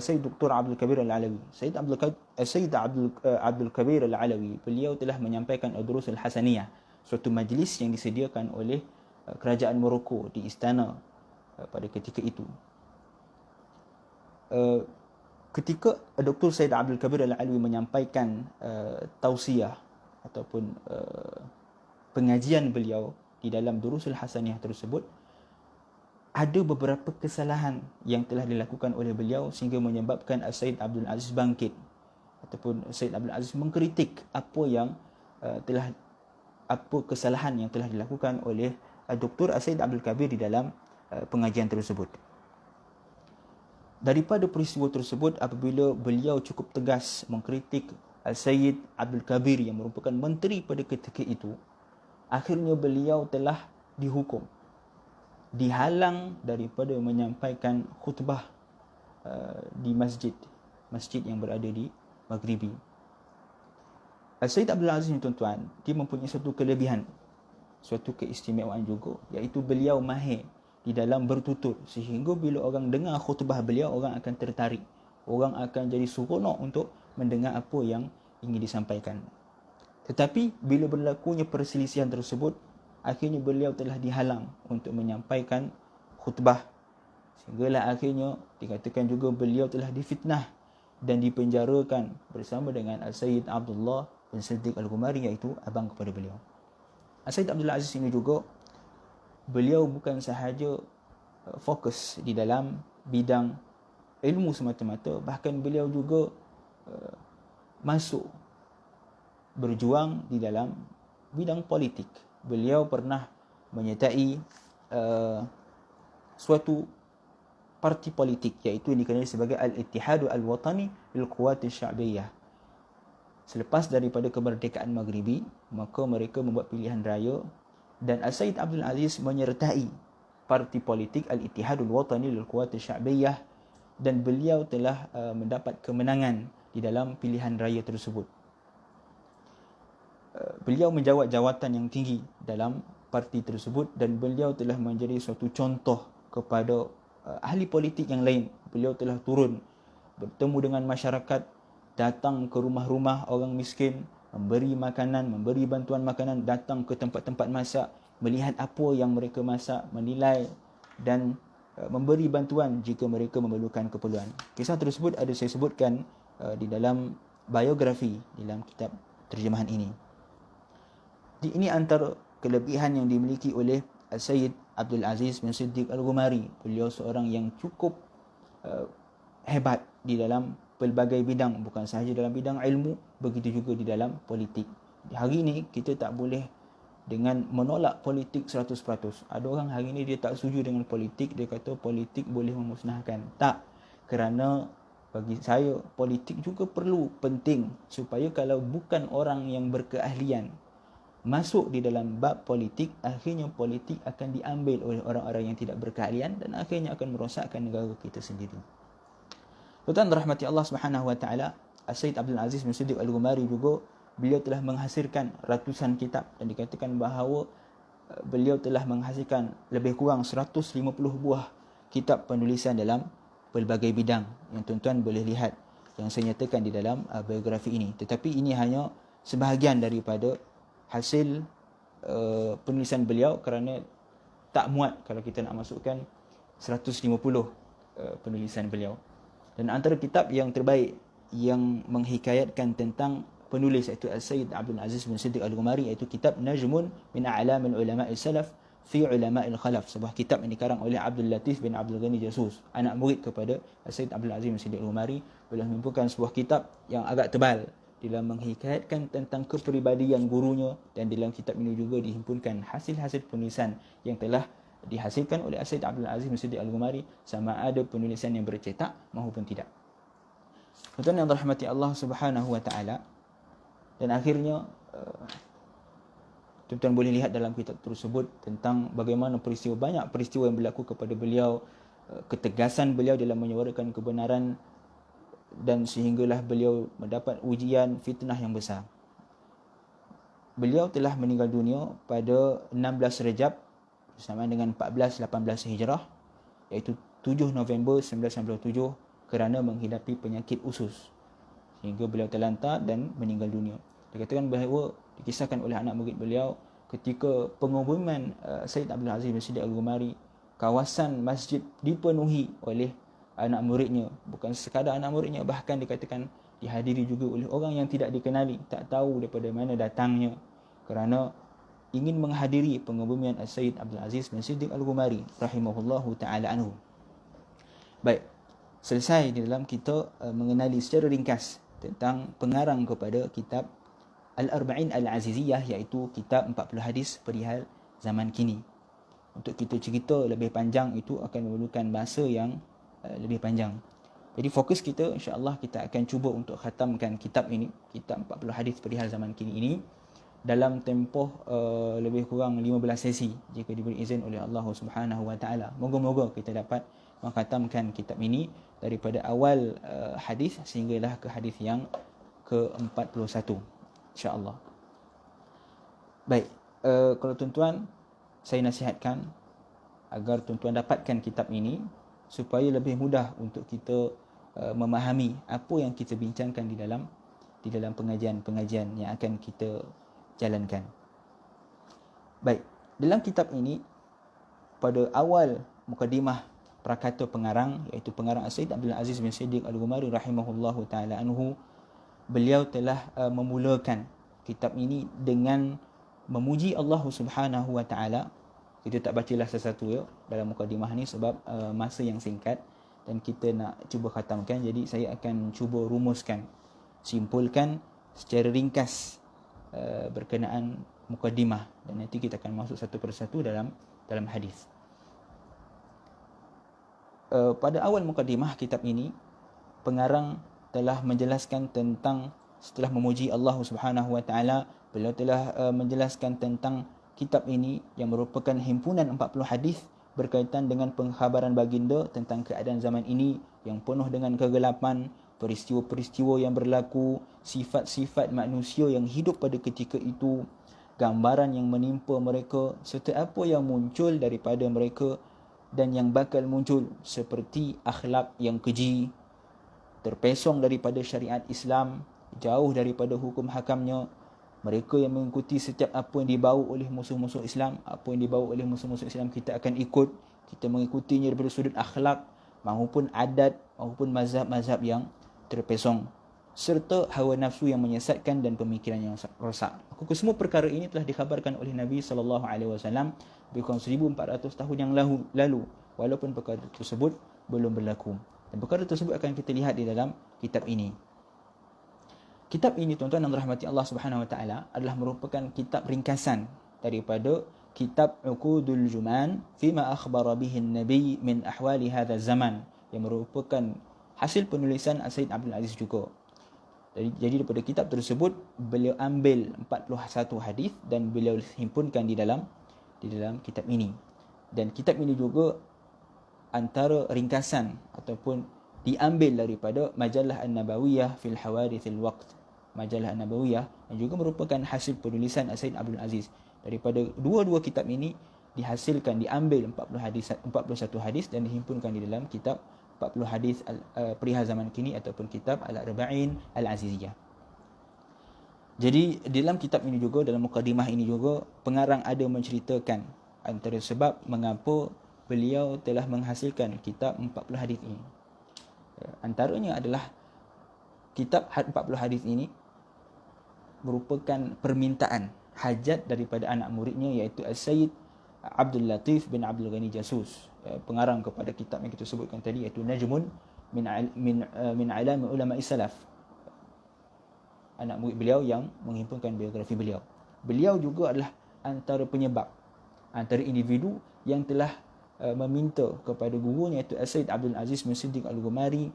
Sayyid Dr. Abdul Kabir Al-Alawi. Sayyid Abdul Kabir Al-Alawi, beliau telah menyampaikan Ad-Durus Al-Hasaniyah, suatu majlis yang disediakan oleh kerajaan Morocco di istana pada ketika itu. Ketika Dr. Sayyid Abdul Kabir Al-Alawi menyampaikan tausiah ataupun pengajian beliau di dalam Durusul Hasaniyah tersebut, ada beberapa kesalahan yang telah dilakukan oleh beliau sehingga menyebabkan Sayyid Abdul Aziz bangkit ataupun Sayyid Abdul Aziz mengkritik apa kesalahan yang telah dilakukan oleh Dr. Sayyid Abdul Kabir di dalam pengajian tersebut. Daripada peristiwa tersebut, apabila beliau cukup tegas mengkritik Sayyid Abdul Kabir yang merupakan menteri pada ketika itu, akhirnya beliau telah dihukum, dihalang daripada menyampaikan khutbah di masjid yang berada di Maghribi. Sayyid Abdul Aziz ni tuan-tuan, dia mempunyai satu kelebihan, suatu keistimewaan juga, iaitu beliau mahir di dalam bertutur, sehingga bila orang dengar khutbah beliau, orang akan tertarik, orang akan jadi seronok untuk mendengar apa yang ingin disampaikan. Tetapi bila berlakunya perselisihan tersebut, akhirnya beliau telah dihalang untuk menyampaikan khutbah, sehinggalah akhirnya dikatakan juga beliau telah difitnah dan dipenjarakan bersama dengan Sayyid Abdullah bin Siddiq Al-Ghumari, iaitu abang kepada beliau. Sayyid Abdul Aziz ini juga, beliau bukan sahaja fokus di dalam bidang ilmu semata-mata, bahkan beliau juga masuk berjuang di dalam bidang politik. Beliau pernah menyertai suatu parti politik, iaitu yang dikenali sebagai Al-Ittihad Al-Watani Lil-Quwat Al-Sya'biyah. Selepas daripada kemerdekaan Maghribi, maka mereka membuat pilihan raya dan Sayyid Abdul Aziz menyertai parti politik Al-Ittihad Al-Watani Lil-Quwat Al-Sya'biyah, dan beliau telah mendapat kemenangan di dalam pilihan raya tersebut. Beliau menjawat jawatan yang tinggi dalam parti tersebut dan beliau telah menjadi suatu contoh kepada ahli politik yang lain. Beliau telah turun bertemu dengan masyarakat, datang ke rumah-rumah orang miskin, memberi makanan, memberi bantuan makanan, datang ke tempat-tempat masak, melihat apa yang mereka masak, menilai dan memberi bantuan jika mereka memerlukan keperluan. Kisah tersebut ada saya sebutkan di dalam biografi dalam kitab terjemahan ini. Ini antara kelebihan yang dimiliki oleh Sayyid Abdul Aziz bin Siddiq Al-Ghumari. Beliau seorang yang cukup hebat di dalam pelbagai bidang, bukan sahaja dalam bidang ilmu, begitu juga di dalam politik. Hari ini kita tak boleh dengan menolak politik 100%. Ada orang hari ini dia tak setuju dengan politik, dia kata politik boleh memusnahkan. Tak, kerana bagi saya politik juga perlu, penting, supaya kalau bukan orang yang berkeahlian masuk di dalam bab politik, akhirnya politik akan diambil oleh orang-orang yang tidak berkeahlian dan akhirnya akan merosakkan negara kita sendiri. Tuan rahmati Allah Subhanahu wa taala, Sayyid Abdul Aziz bin Siddiq Al-Ghumari juga, beliau telah menghasilkan ratusan kitab dan dikatakan bahawa beliau telah menghasilkan lebih kurang 150 buah kitab penulisan dalam pelbagai bidang yang tuan-tuan boleh lihat yang saya nyatakan di dalam biografi ini. Tetapi ini hanya sebahagian daripada hasil penulisan beliau, kerana tak muat kalau kita nak masukkan 150 penulisan beliau. Dan antara kitab yang terbaik yang menghikayatkan tentang penulis iaitu Sayyid Abdul Aziz bin Siddiq Al-Ghumari, iaitu kitab Najmun min A'lamil Ulama' Salaf fi Ulama'il Khalaf, sebuah kitab yang dikarang oleh Abdul Latif bin Abdul Ghani Jasus, anak murid kepada Sayyid Abdul Aziz bin Siddiq Al-Ghumari. Beliau mengumpulkan sebuah kitab yang agak tebal dalam menghikayatkan tentang kepribadian gurunya, dan dalam kitab ini juga dihimpunkan hasil-hasil penulisan yang telah dihasilkan oleh Sayyid Abdul Aziz bin Siddiq Al-Ghumari, sama ada penulisan yang bercetak maupun tidak. Tuan-tuan yang dirahmati Allah Subhanahu wa taala, dan akhirnya tuan-tuan boleh lihat dalam kitab tersebut tentang bagaimana banyak peristiwa yang berlaku kepada beliau, ketegasan beliau dalam menyuarakan kebenaran, dan sehinggalah beliau mendapat ujian fitnah yang besar. Beliau telah meninggal dunia pada 16 Rejab bersama dengan 1418 Hijrah, iaitu 7 November 1997, kerana menghidapi penyakit usus sehingga beliau terlantar dan meninggal dunia. Dikatakan bahawa, dikisahkan oleh anak murid beliau, ketika pengumuman Sayyid Abdul Aziz bin Siddiq Al-Ghumari, kawasan masjid dipenuhi oleh anak muridnya. Bukan sekadar anak muridnya, bahkan dikatakan dihadiri juga oleh orang yang tidak dikenali, tak tahu daripada mana datangnya, kerana ingin menghadiri pengumuman Sayyid Abdul Aziz bin Siddiq Al-Ghumari rahimahullahu ta'ala anhu. Baik, selesai di dalam kita mengenali secara ringkas tentang pengarang kepada kitab Al-Arba'in Al-Aziziyah, iaitu kitab 40 hadis perihal zaman kini. Untuk kita cerita lebih panjang itu akan memerlukan masa yang lebih panjang. Jadi fokus kita, insya-Allah kita akan cuba untuk khatamkan kitab ini, kitab 40 hadis perihal zaman kini ini, dalam tempoh lebih kurang 15 sesi jika diberi izin oleh Allah Subhanahu wa taala. Moga-moga kita dapat mengkhatamkan kitab ini daripada awal hadis sehinggalah ke hadis yang ke-41, insya-Allah. Baik, kalau tuan-tuan, saya nasihatkan agar tuan-tuan dapatkan kitab ini supaya lebih mudah untuk kita memahami apa yang kita bincangkan di dalam pengajian-pengajian yang akan kita jalankan. Baik, dalam kitab ini, pada awal mukadimah prakata pengarang, iaitu pengarang Sayyid Abdul Aziz bin Siddiq Al-Ghumari rahimahullahu ta'ala anhu, beliau telah memulakan kitab ini dengan memuji Allah Subhanahu wa ta'ala. Kita tak bacalah sesuatu dalam mukadimah ni sebab masa yang singkat dan kita nak cuba khatamkan. Jadi saya akan cuba rumuskan, simpulkan secara ringkas berkenaan mukadimah, dan nanti kita akan masuk satu persatu dalam hadis. Pada awal mukadimah kitab ini, pengarang telah menjelaskan tentang, setelah memuji Allah Subhanahu wa taala, beliau telah menjelaskan tentang kitab ini yang merupakan himpunan 40 hadis berkaitan dengan pengkhabaran baginda tentang keadaan zaman ini yang penuh dengan kegelapan, peristiwa-peristiwa yang berlaku, sifat-sifat manusia yang hidup pada ketika itu, gambaran yang menimpa mereka, serta apa yang muncul daripada mereka dan yang bakal muncul, seperti akhlak yang keji, terpesong daripada syariat Islam, jauh daripada hukum hakamnya, mereka yang mengikuti setiap apa yang dibawa oleh musuh-musuh Islam. Apa yang dibawa oleh musuh-musuh Islam kita akan ikut, kita mengikutinya daripada sudut akhlak maupun adat maupun mazhab-mazhab yang terpesong, serta hawa nafsu yang menyesatkan dan pemikiran yang rosak. Semua perkara ini telah dikhabarkan oleh Nabi SAW lebih kurang 1400 tahun yang lalu, walaupun perkara tersebut belum berlaku. Dan perkara tersebut akan kita lihat di dalam kitab ini. Kitab ini, tuan-tuan yang dirahmati Allah Subhanahu wa taala, adalah merupakan kitab ringkasan daripada kitab Uqudul Juman fima akhbara bihi an-nabi min ahwali hadha zaman, yang merupakan hasil penulisan Sayyid Abdul Aziz juga. Jadi daripada kitab tersebut beliau ambil 41 hadis dan beliau himpunkan di dalam kitab ini. Dan kitab ini juga antara ringkasan ataupun diambil daripada Majalah An-Nabawiyah fil Hawadithil Waqt. Majalah An-Nabawiyah yang juga merupakan hasil penulisan Sayyid Abdul Aziz. Daripada dua-dua kitab ini dihasilkan, diambil 41 hadis dan dihimpunkan di dalam kitab 40 hadis perihal zaman kini ataupun kitab Al-Arba'in Al-Aziziyah. Jadi dalam kitab ini juga, dalam mukadimah ini juga, pengarang ada menceritakan antara sebab mengapa beliau telah menghasilkan kitab 40 hadis ini. Antaranya adalah kitab 40 hadis ini merupakan permintaan hajat daripada anak muridnya, iaitu Sayyid Abdul Latif bin Abdul Ghani Jasus, pengarang kepada kitab yang kita sebutkan tadi, iaitu Najmun min Alam Ulama Salaf. Anak murid beliau yang menghimpunkan biografi beliau. Beliau juga adalah antara penyebab, antara individu yang telah meminta kepada gurunya, iaitu Sayyid Abdul Aziz bin Siddiq Al-Ghumari,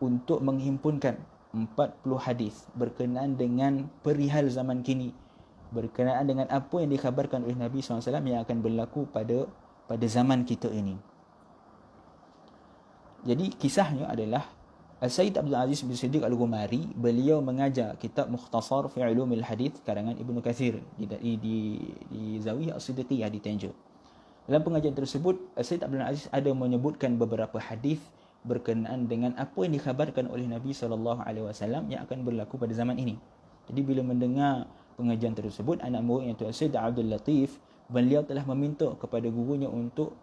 untuk menghimpunkan 40 hadis berkenaan dengan perihal zaman kini, berkenaan dengan apa yang dikhabarkan oleh Nabi SAW yang akan berlaku pada zaman kita ini. Jadi kisahnya adalah Sayyid Abdul Aziz bin Siddiq Al-Ghumari, beliau mengajar kitab Mukhtasar fi Ulumil Hadith karangan Ibnu Katsir di Zawiyah As-Siddiqiyah di Tanjung. Dalam pengajian tersebut, Sayyid Abdul Aziz ada menyebutkan beberapa hadis berkenaan dengan apa yang dikhabarkan oleh Nabi SAW yang akan berlaku pada zaman ini. Jadi bila mendengar pengajian tersebut, anak murid iaitu Sayyid Abdul Latif, beliau telah meminta kepada gurunya untuk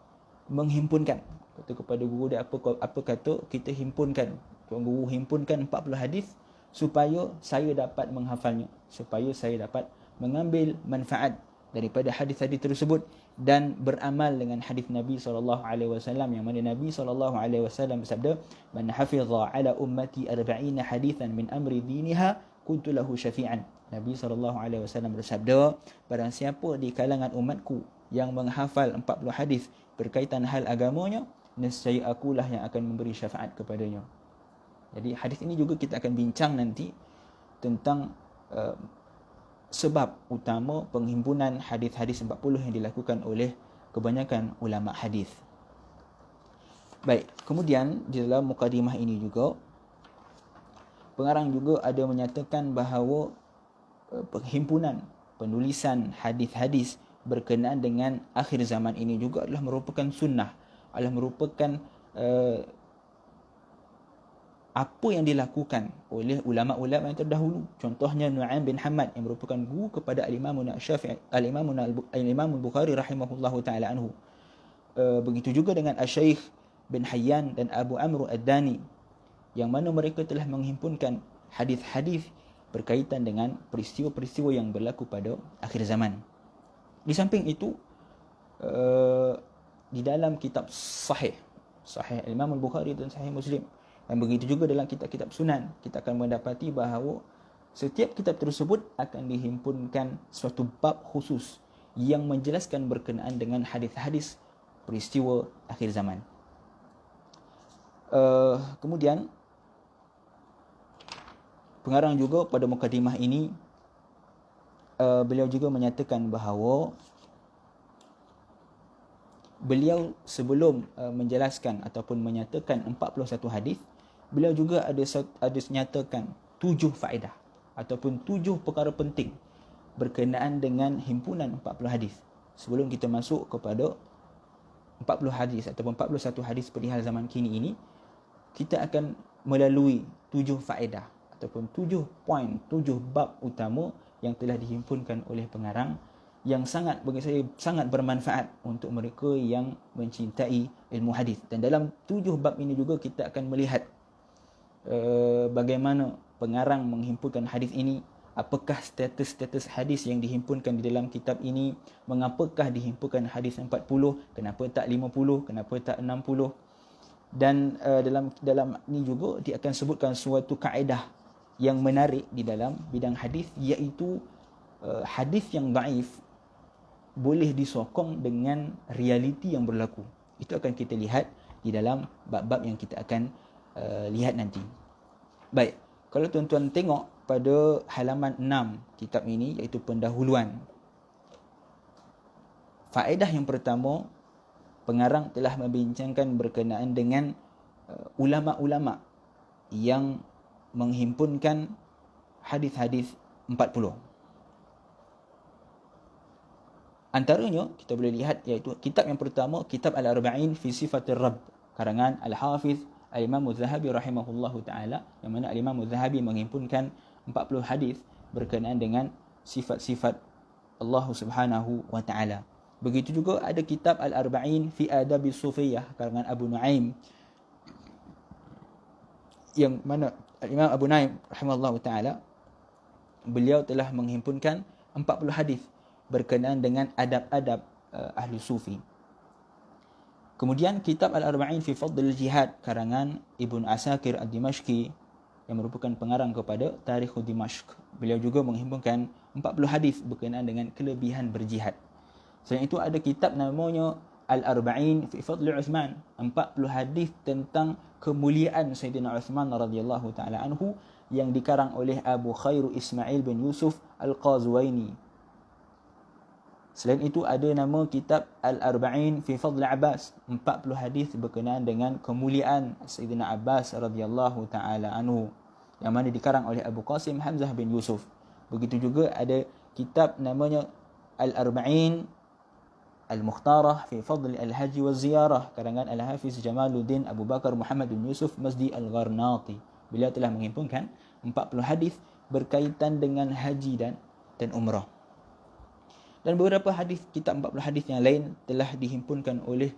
menghimpunkan. Kata kepada guru dia, apa kata kita himpunkan, Tuan Guru himpunkan 40 hadis supaya saya dapat menghafalnya, supaya saya dapat mengambil manfaat daripada hadis-hadis tersebut dan beramal dengan hadis Nabi SAW, yang mana Nabi SAW bersabda, man hafidha ala ummati 40 hadithan min amri diniha kuntu lahu syafi'an. Nabi SAW bersabda, barang siapa di kalangan umatku yang menghafal 40 hadis berkaitan hal agamanya, nescaya akulah yang akan memberi syafaat kepadanya. Jadi hadis ini juga kita akan bincang nanti tentang sebab utama penghimpunan hadis-hadis 40 yang dilakukan oleh kebanyakan ulama hadis. Baik, kemudian di dalam mukadimah ini juga pengarang juga ada menyatakan bahawa penghimpunan penulisan hadis-hadis berkenaan dengan akhir zaman ini juga adalah merupakan sunnah, adalah merupakan apa yang dilakukan oleh ulama-ulama yang terdahulu. Contohnya Nu'aim bin Hamad yang merupakan guru kepada Al-Imam Al-Bukhari rahimahullahu ta'ala anhu. Begitu juga dengan Asy-Syaikh bin Hayyan dan Abu Amr Ad-Dani, yang mana mereka telah menghimpunkan hadis-hadis berkaitan dengan peristiwa-peristiwa yang berlaku pada akhir zaman. Di samping itu, di dalam kitab Sahih Al-Imam Al-Bukhari dan Sahih Muslim, dan begitu juga dalam kitab-kitab sunan, kita akan mendapati bahawa setiap kitab tersebut akan dihimpunkan suatu bab khusus yang menjelaskan berkenaan dengan hadis-hadis peristiwa akhir zaman. Kemudian pengarang juga pada mukadimah ini, beliau juga menyatakan bahawa beliau sebelum menjelaskan ataupun menyatakan 41 hadis, beliau juga ada menyatakan 7 faedah ataupun 7 perkara penting berkenaan dengan himpunan 40 hadis. Sebelum kita masuk kepada 40 hadis ataupun 41 hadis perihal zaman kini ini, kita akan melalui 7 faedah ataupun 7 poin, 7 bab utama yang telah dihimpunkan oleh pengarang, yang sangat, bagi saya, sangat bermanfaat untuk mereka yang mencintai ilmu hadis. Dan dalam 7 bab ini juga kita akan melihat bagaimana pengarang menghimpunkan hadis ini, apakah status-status hadis yang dihimpunkan di dalam kitab ini, mengapakah dihimpunkan hadis 40, kenapa tak 50, kenapa tak 60. Dan dalam ini juga dia akan sebutkan suatu kaedah yang menarik di dalam bidang hadis, iaitu hadis yang daif boleh disokong dengan realiti yang berlaku. Itu akan kita lihat di dalam bab-bab yang kita akan lihat nanti. Baik, kalau tuan-tuan tengok pada halaman 6 kitab ini, iaitu pendahuluan. Faedah yang pertama, pengarang telah membincangkan berkenaan dengan ulama-ulama yang menghimpunkan hadis-hadis 40. Antaranya kita boleh lihat iaitu kitab yang pertama, kitab Al-Arba'in fi Sifatir Rabb, karangan Al-Hafiz Al-Imam Az-Zahabi rahimahullahu taala, yang mana Al-Imam Az-Zahabi menghimpunkan 40 hadis berkenaan dengan sifat-sifat Allah Subhanahu wa taala. Begitu juga ada kitab Al-Arba'in fi Adabi Sufiyah, karangan Abu Nuaim, yang mana Imam Abu Nuaim rahimahullahu taala beliau telah menghimpunkan 40 hadis berkenaan dengan adab-adab ahli sufi. Kemudian kitab Al-Arba'in fi Fadl Jihad, karangan Ibn Asakir Ad-Dimashqi, yang merupakan pengarang kepada Tarikh Dimashq. Beliau juga menghimpunkan 40 hadis berkenaan dengan kelebihan berjihad. Selain itu ada kitab namanya Al-Arba'in fi Fadl Uthman, 40 hadis tentang kemuliaan Sayyidina Uthman radhiyallahu taala anhu, yang dikarang oleh Abu Khairu Ismail bin Yusuf Al-Qazwaini. Selain itu ada nama kitab Al-Arba'in fi Fadl Abbas, 40 hadis berkenaan dengan kemuliaan Sayyidina Abbas radhiyallahu taala anhu, yang mana dikarang oleh Abu Qasim Hamzah bin Yusuf. Begitu juga ada kitab namanya Al-Arba'in Al-Mukhtarah fi Fadl Al-Haji wa Ziyarah, karangan Al-Hafiz Jamaluddin Abu Bakar Muhammad bin Yusuf Masdi Al-Gharnati. Beliau telah menghimpunkan 40 hadis berkaitan dengan haji dan umrah. Dan beberapa hadis, kitab 40 hadis yang lain telah dihimpunkan oleh,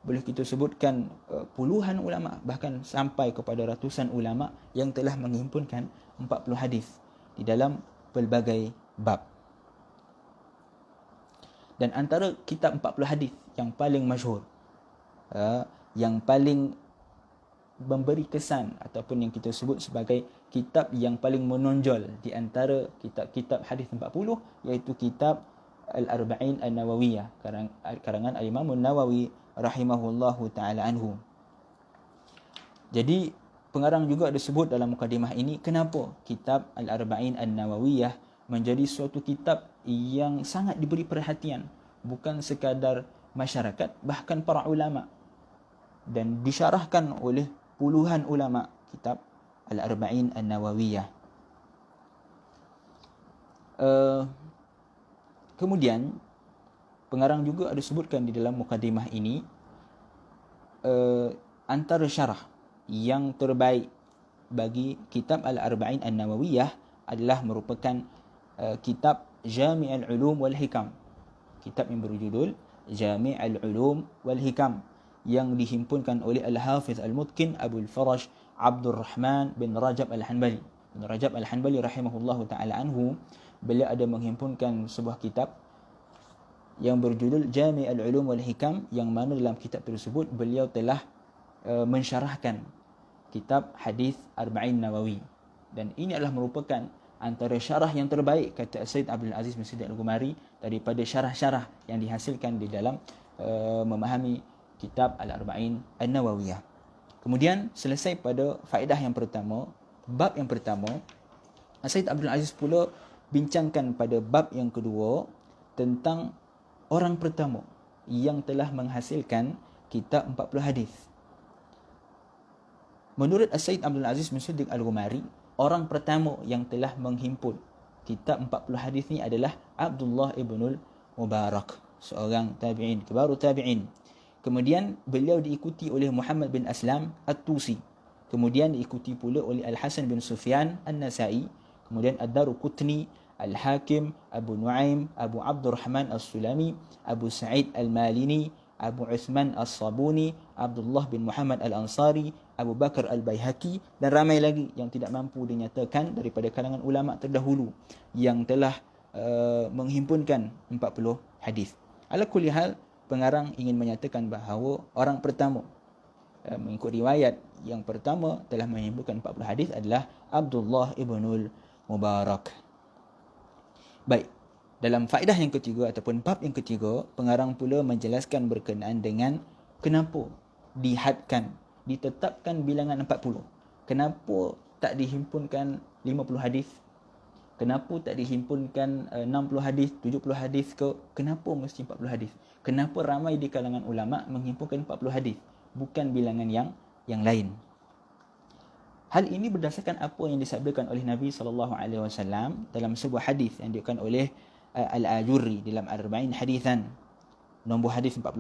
boleh kita sebutkan, puluhan ulama, bahkan sampai kepada ratusan ulama yang telah menghimpunkan 40 hadis di dalam pelbagai bab. Dan antara kitab 40 hadis yang paling masyhur, yang paling memberi kesan, ataupun yang kita sebut sebagai kitab yang paling menonjol di antara kitab-kitab hadis 40, iaitu kitab Al-Arba'in An-Nawawiyah, karangan Al-Imam An-Nawawi rahimahullahu taala anhu. Jadi pengarang juga ada sebut dalam mukadimah ini kenapa kitab Al-Arba'in An-Nawawiyah menjadi suatu kitab yang sangat diberi perhatian, bukan sekadar masyarakat, bahkan para ulama, dan disyarahkan oleh puluhan ulama kitab Al-Arba'in An-Nawawiyah. Kemudian pengarang juga ada sebutkan di dalam mukadimah ini, antara syarah yang terbaik bagi kitab Al-Arba'in An-Nawawiyah adalah merupakan kitab Jami' Al-Ulum wal Hikam, kitab yang berjudul Jami' Al-Ulum wal Hikam, yang dihimpunkan oleh Al-Hafiz Al-Mutqin Abul Faraj Abdul Rahman bin Rajab Al-Hanbali. Bin Rajab Al-Hanbali rahimahullahu taala anhu, beliau ada menghimpunkan sebuah kitab yang berjudul Jami' Al-Ulum wal Hikam, yang mana dalam kitab tersebut beliau telah mensyarahkan kitab hadis Arba'in Nawawi. Dan ini adalah merupakan antara syarah yang terbaik, kata Sayyid Abdul Aziz bin Siddiq Al-Ghumari, daripada syarah-syarah yang dihasilkan di dalam memahami kitab Al-Arba'in An-Nawawiyah. Kemudian selesai pada faedah yang pertama, bab yang pertama, Sayyid Abdul Aziz pula bincangkan pada bab yang kedua tentang orang pertama yang telah menghasilkan kitab 40 hadis. Menurut Sayyid Abdul Aziz bin Siddiq Al-Ghumari, orang pertama yang telah menghimpun kitab 40 hadis ni adalah Abdullah ibnul Mubarak, seorang tabi'in, kibaru tabi'in. Kemudian beliau diikuti oleh Muhammad bin Aslam At-Tusi. Kemudian diikuti pula oleh Al-Hasan bin Sufyan An-Nasai. Kemudian Ad-Daruqutni, Al-Hakim, Abu Nuaim, Abu Abdurrahman As-Sulami, Abu Sa'id Al-Malini, Abu Uthman As-Sabuni, Abdullah bin Muhammad Al-Ansari, Abu Bakar Al-Baihaqi, dan ramai lagi yang tidak mampu dinyatakan daripada kalangan ulama terdahulu yang telah menghimpunkan 40 hadis. Ala kulli hal, pengarang ingin menyatakan bahawa orang pertama mengikut riwayat yang pertama telah menghimpunkan 40 hadis adalah Abdullah ibnul Mubarak. Baik, dalam faedah yang ketiga ataupun bab yang ketiga, pengarang pula menjelaskan berkenaan dengan kenapa ditetapkan bilangan 40. Kenapa tak dihimpunkan 50 hadis Kenapa tak dihimpunkan 60 hadis, 70 hadis ke? Kenapa mesti 40 hadis? Kenapa ramai di kalangan ulama menghimpunkan 40 hadis, bukan bilangan yang lain? Hal ini berdasarkan apa yang disabdakan oleh Nabi SAW dalam sebuah hadis yang diriwayatkan oleh Al-Ajurri dalam Arba'in Hadithan, nombor hadis 45,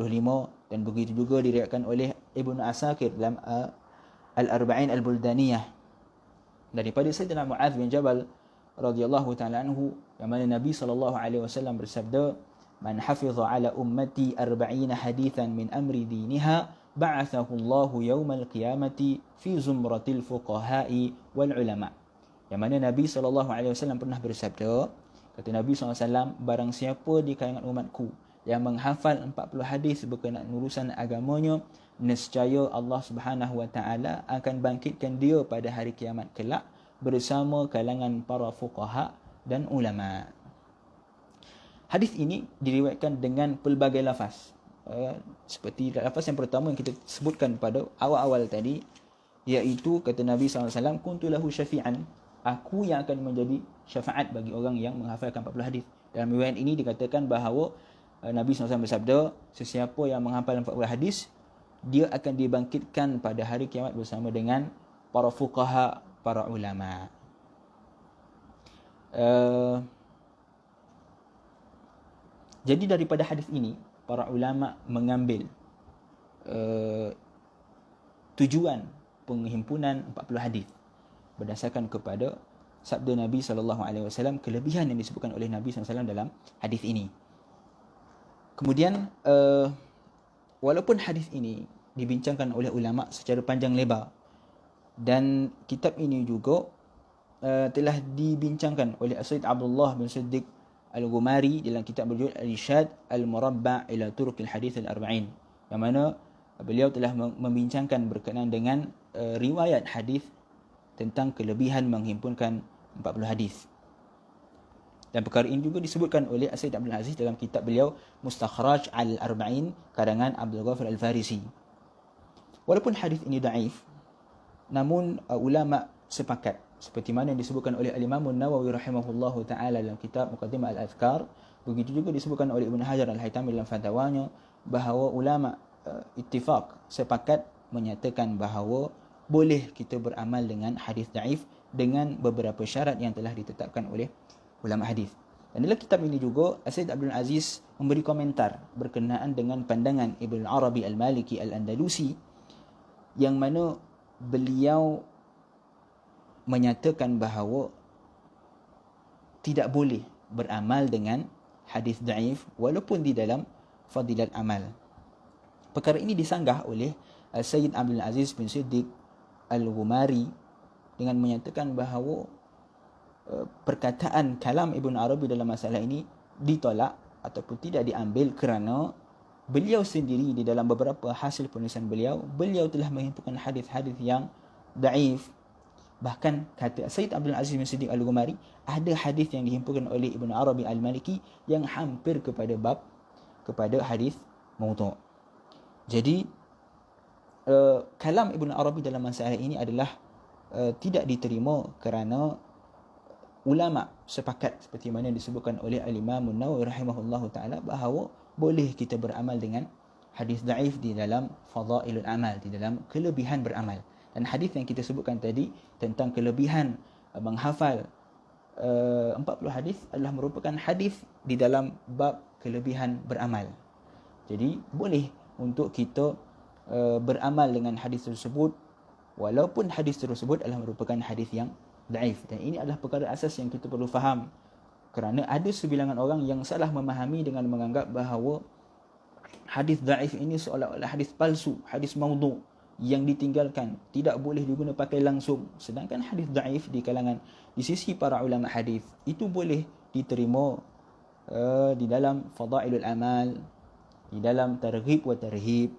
dan begitu juga diriwayatkan oleh Ibnu Asakir dalam Al-Arba'in Al-Buldaniyah daripada Sayyidina Mu'adz bin Jabal radhiyallahu ta'ala anhu, yang mana Nabi SAW bersabda, "Man hafiza ala ummati 40 hadithan min amri diniha ba'athahu Allahu yawmal qiyamati fi zumratil fuqaha'i wal ulama." Yang mana Nabi SAW pernah bersabda, kata Nabi SAW, barang siapa di kalangan umatku yang menghafal 40 hadis berkenaan urusan agamanya, nescaya Allah Subhanahu wa taala akan bangkitkan dia pada hari kiamat kelak bersama kalangan para fuqaha dan ulama. Hadis ini diriwayatkan dengan pelbagai lafaz. Seperti lafaz yang pertama yang kita sebutkan pada awal-awal tadi, iaitu kata Nabi SAW, kuntu lahu syafi'an, aku yang akan menjadi syafaat bagi orang yang menghafalkan 40 hadis. Dalam riwayat ini dikatakan bahawa Nabi SAW bersabda, sesiapa yang menghafal 40 hadis, dia akan dibangkitkan pada hari kiamat bersama dengan para fuqaha, para ulama. Jadi daripada hadis ini, para ulama mengambil tujuan penghimpunan 40 hadis berdasarkan kepada sabda Nabi SAW, kelebihan yang disebutkan oleh Nabi SAW dalam hadis ini. Kemudian walaupun hadis ini dibincangkan oleh ulama secara panjang lebar, dan kitab ini juga telah dibincangkan oleh Sayyid Abdullah bin Siddiq Al-Ghumari dalam kitab berjudul Al-Irsyad Al-Murabba' ila Turuqil Hadits Al-Arba'in, yang mana beliau telah membincangkan berkenaan dengan riwayat hadis tentang kelebihan menghimpunkan 40 hadis. Dan perkara ini juga disebutkan oleh Sayyid Abdul Aziz dalam kitab beliau Mustakhraj Al-Arba'in karangan Abdul Ghafir Al-Farisi. Walaupun hadis ini daif, namun ulama sepakat, seperti mana yang disebutkan oleh Al-Imam An-Nawawi rahimahullahu ta'ala dalam kitab Muqaddimah Al-Adhkar, begitu juga disebutkan oleh Ibn Hajar Al-Haytami dalam fatwanya, bahawa ulama ittifaq, sepakat menyatakan bahawa boleh kita beramal dengan hadis daif dengan beberapa syarat yang telah ditetapkan oleh ulama hadis. Dan dalam kitab ini juga Sayyid Abdul Aziz memberi komentar berkenaan dengan pandangan Ibn Arabi Al-Maliki Al-Andalusi, yang mana beliau menyatakan bahawa tidak boleh beramal dengan hadis daif walaupun di dalam fadilat amal. Perkara ini disanggah oleh Sayyid Abdul Aziz bin Siddiq Al-Ghumari dengan menyatakan bahawa perkataan kalam Ibn Arabi dalam masalah ini ditolak ataupun tidak diambil kerana beliau sendiri di dalam beberapa hasil penulisan beliau telah menghimpunkan hadis-hadis yang daif. Bahkan kata Sayyid Abdul Aziz bin Siddiq Al-Ghumari, ada hadis yang dihimpunkan oleh Ibn Arabi Al-Maliki yang hampir kepada hadis maudhu'. Jadi kalam Ibn Arabi dalam masalah ini adalah tidak diterima kerana ulama sepakat, seperti mana disebutkan oleh Al-Imam An-Nawawi rahimahullahu ta'ala, bahawa boleh kita beramal dengan hadis daif di dalam fadailul amal, di dalam kelebihan beramal. Dan hadis yang kita sebutkan tadi tentang kelebihan menghafal 40 hadis adalah merupakan hadis di dalam bab kelebihan beramal. Jadi boleh untuk kita beramal dengan hadis tersebut walaupun hadis tersebut adalah merupakan hadis yang daif. Dan ini adalah perkara asas yang kita perlu faham, kerana ada sebilangan orang yang salah memahami dengan menganggap bahawa hadis daif ini seolah-olah hadis palsu, hadis maudhu' yang ditinggalkan, tidak boleh diguna pakai langsung. Sedangkan hadis daif di sisi para ulama hadis itu boleh diterima di dalam fadailul amal, di dalam targhib wa tarhib,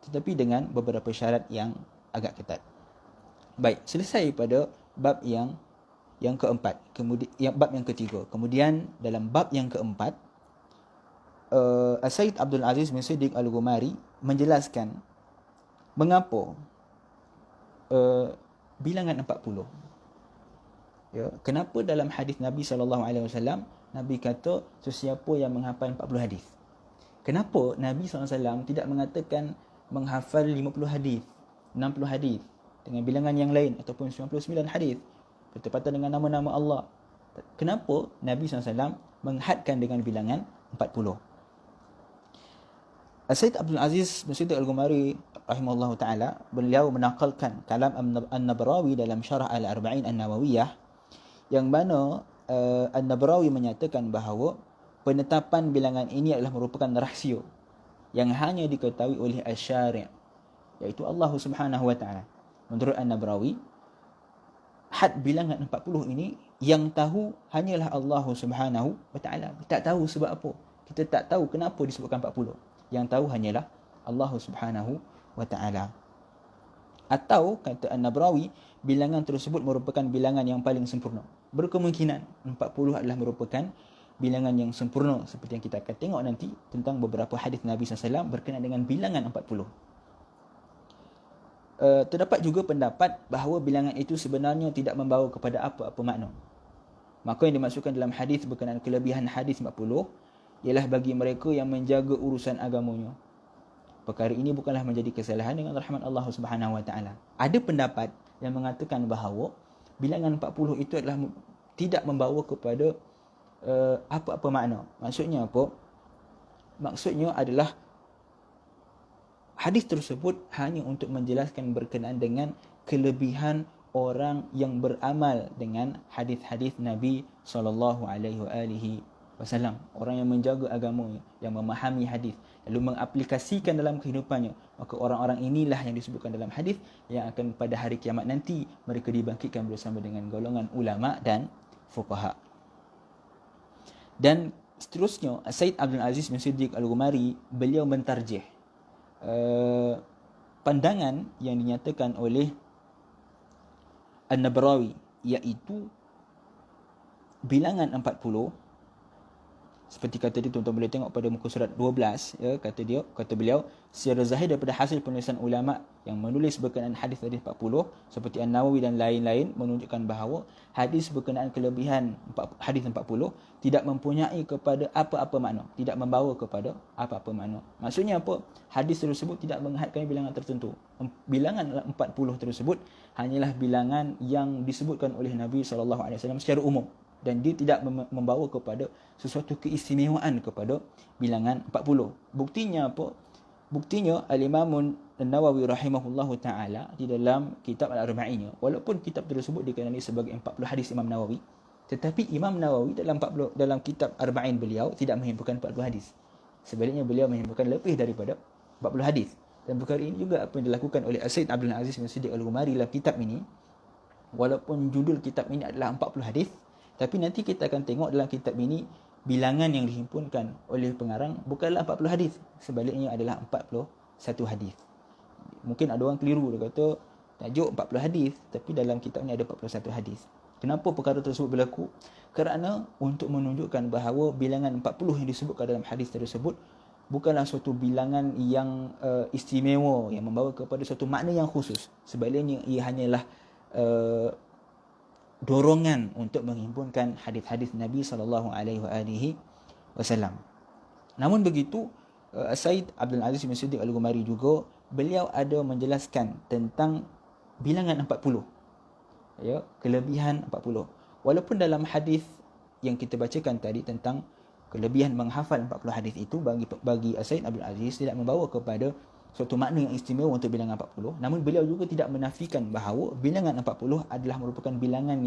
tetapi dengan beberapa syarat yang agak ketat. Baik, selesai pada bab yang keempat. Kemudian bab yang ketiga. Kemudian dalam bab yang keempat, Sayyid Abdul Aziz bin Siddiq Al-Ghumari menjelaskan mengapa bilangan 40 Ya, kenapa dalam hadis Nabi SAW, Nabi kata sesiapa yang menghafal 40 hadis? Kenapa Nabi SAW tidak mengatakan menghafal 50 hadis, 60 hadis dengan bilangan yang lain ataupun 99 hadis bertepatan dengan nama-nama Allah? Kenapa Nabi SAW menghadkan dengan bilangan 40? Sayyid Abdul Aziz bin Siddiq Al-Ghumari rahimahullah ta'ala, beliau menakalkan kalam An-Nabrawi dalam Syarah Al-Arba'in An-Nawawiyah, yang mana An-Nabrawi menyatakan bahawa penetapan bilangan ini adalah merupakan rahsia yang hanya diketahui oleh Asy-Syari', iaitu Allah Subhanahu wa taala. Menurut An-Nabrawi, had bilangan 40 ini yang tahu hanyalah Allah Subhanahu wa taala. Tak tahu sebab apa. Kita tak tahu kenapa disebutkan 40. Yang tahu hanyalah Allah Subhanahu wa taala. Atau kata An-Nabrawi, bilangan tersebut merupakan bilangan yang paling sempurna. Berkemungkinan 40 adalah merupakan bilangan yang sempurna, seperti yang kita akan tengok nanti tentang beberapa hadis Nabi SAW berkenaan dengan bilangan 40. Terdapat juga pendapat bahawa bilangan itu sebenarnya tidak membawa kepada apa-apa makna. Maka yang dimaksudkan dalam hadis berkenaan kelebihan hadis 40 ialah bagi mereka yang menjaga urusan agamanya. Perkara ini bukanlah menjadi kesalahan dengan rahmat Allah Subhanahu wa taala. Ada pendapat yang mengatakan bahawa bilangan 40 itu adalah tidak membawa kepada apa-apa makna. Maksudnya apa? Maksudnya adalah hadis tersebut hanya untuk menjelaskan berkenaan dengan kelebihan orang yang beramal dengan hadis-hadis Nabi SAW. Orang yang menjaga agama, yang memahami hadis, lalu mengaplikasikan dalam kehidupannya. Maka orang-orang inilah yang disebutkan dalam hadis yang akan pada hari kiamat nanti mereka dibangkitkan bersama dengan golongan ulama dan fuqaha. Dan seterusnya, Sayyid Abdul Aziz bin Siddiq Al-Ghumari, beliau mentarjih pandangan yang dinyatakan oleh An-Nabrawi, iaitu bilangan 40, seperti kata dia, tuan-tuan boleh tengok pada muka surat 12, ya, kata beliau, secara zahir daripada hasil penulisan ulama yang menulis berkenaan hadis-hadis 40 seperti An-Nawawi dan lain-lain, menunjukkan bahawa hadis berkenaan kelebihan hadis 40 tidak mempunyai kepada apa-apa makna, tidak membawa kepada apa-apa makna. Maksudnya apa? Hadis tersebut tidak menghadkan bilangan tertentu. Bilangan 40 tersebut hanyalah bilangan yang disebutkan oleh Nabi SAW secara umum, dan dia tidak membawa kepada sesuatu keistimewaan kepada bilangan 40. Buktinya apa? Buktinya Al-Imam An-Nawawi rahimahullahu ta'ala di dalam kitab Al-Arba'in, walaupun kitab tersebut dikenali sebagai 40 hadis Imam Nawawi, tetapi Imam Nawawi dalam kitab Arba'in beliau tidak menghimpunkan 40 hadis. Sebaliknya beliau menghimpunkan lebih daripada 40 hadis. Dan perkara ini juga apa yang dilakukan oleh Sayyid Abdul Aziz bin Siddiq Al-Ghumari dalam kitab ini. Walaupun judul kitab ini adalah 40 hadis, tapi nanti kita akan tengok dalam kitab ini bilangan yang dihimpunkan oleh pengarang bukanlah 40 hadis, sebaliknya adalah 41 hadis. Mungkin ada orang keliru, dia kata tajuk 40 hadis, tapi dalam kitab ini ada 41 hadis. Kenapa perkara tersebut berlaku? Kerana untuk menunjukkan bahawa bilangan 40 yang disebutkan dalam hadis tersebut bukanlah suatu bilangan yang istimewa, yang membawa kepada suatu makna yang khusus. Sebaliknya ia hanyalah dorongan untuk menghimpunkan hadis-hadis Nabi SAW. Namun begitu, Sayyid Abdul Aziz bin Siddiq Al-Ghumari juga, beliau ada menjelaskan tentang bilangan 40, ya, kelebihan 40. Walaupun dalam hadis yang kita bacakan tadi tentang kelebihan menghafal 40 hadis itu bagi Sayyid Abdul Aziz tidak membawa kepada suatu makna yang istimewa untuk bilangan 40, namun beliau juga tidak menafikan bahawa bilangan 40 adalah merupakan bilangan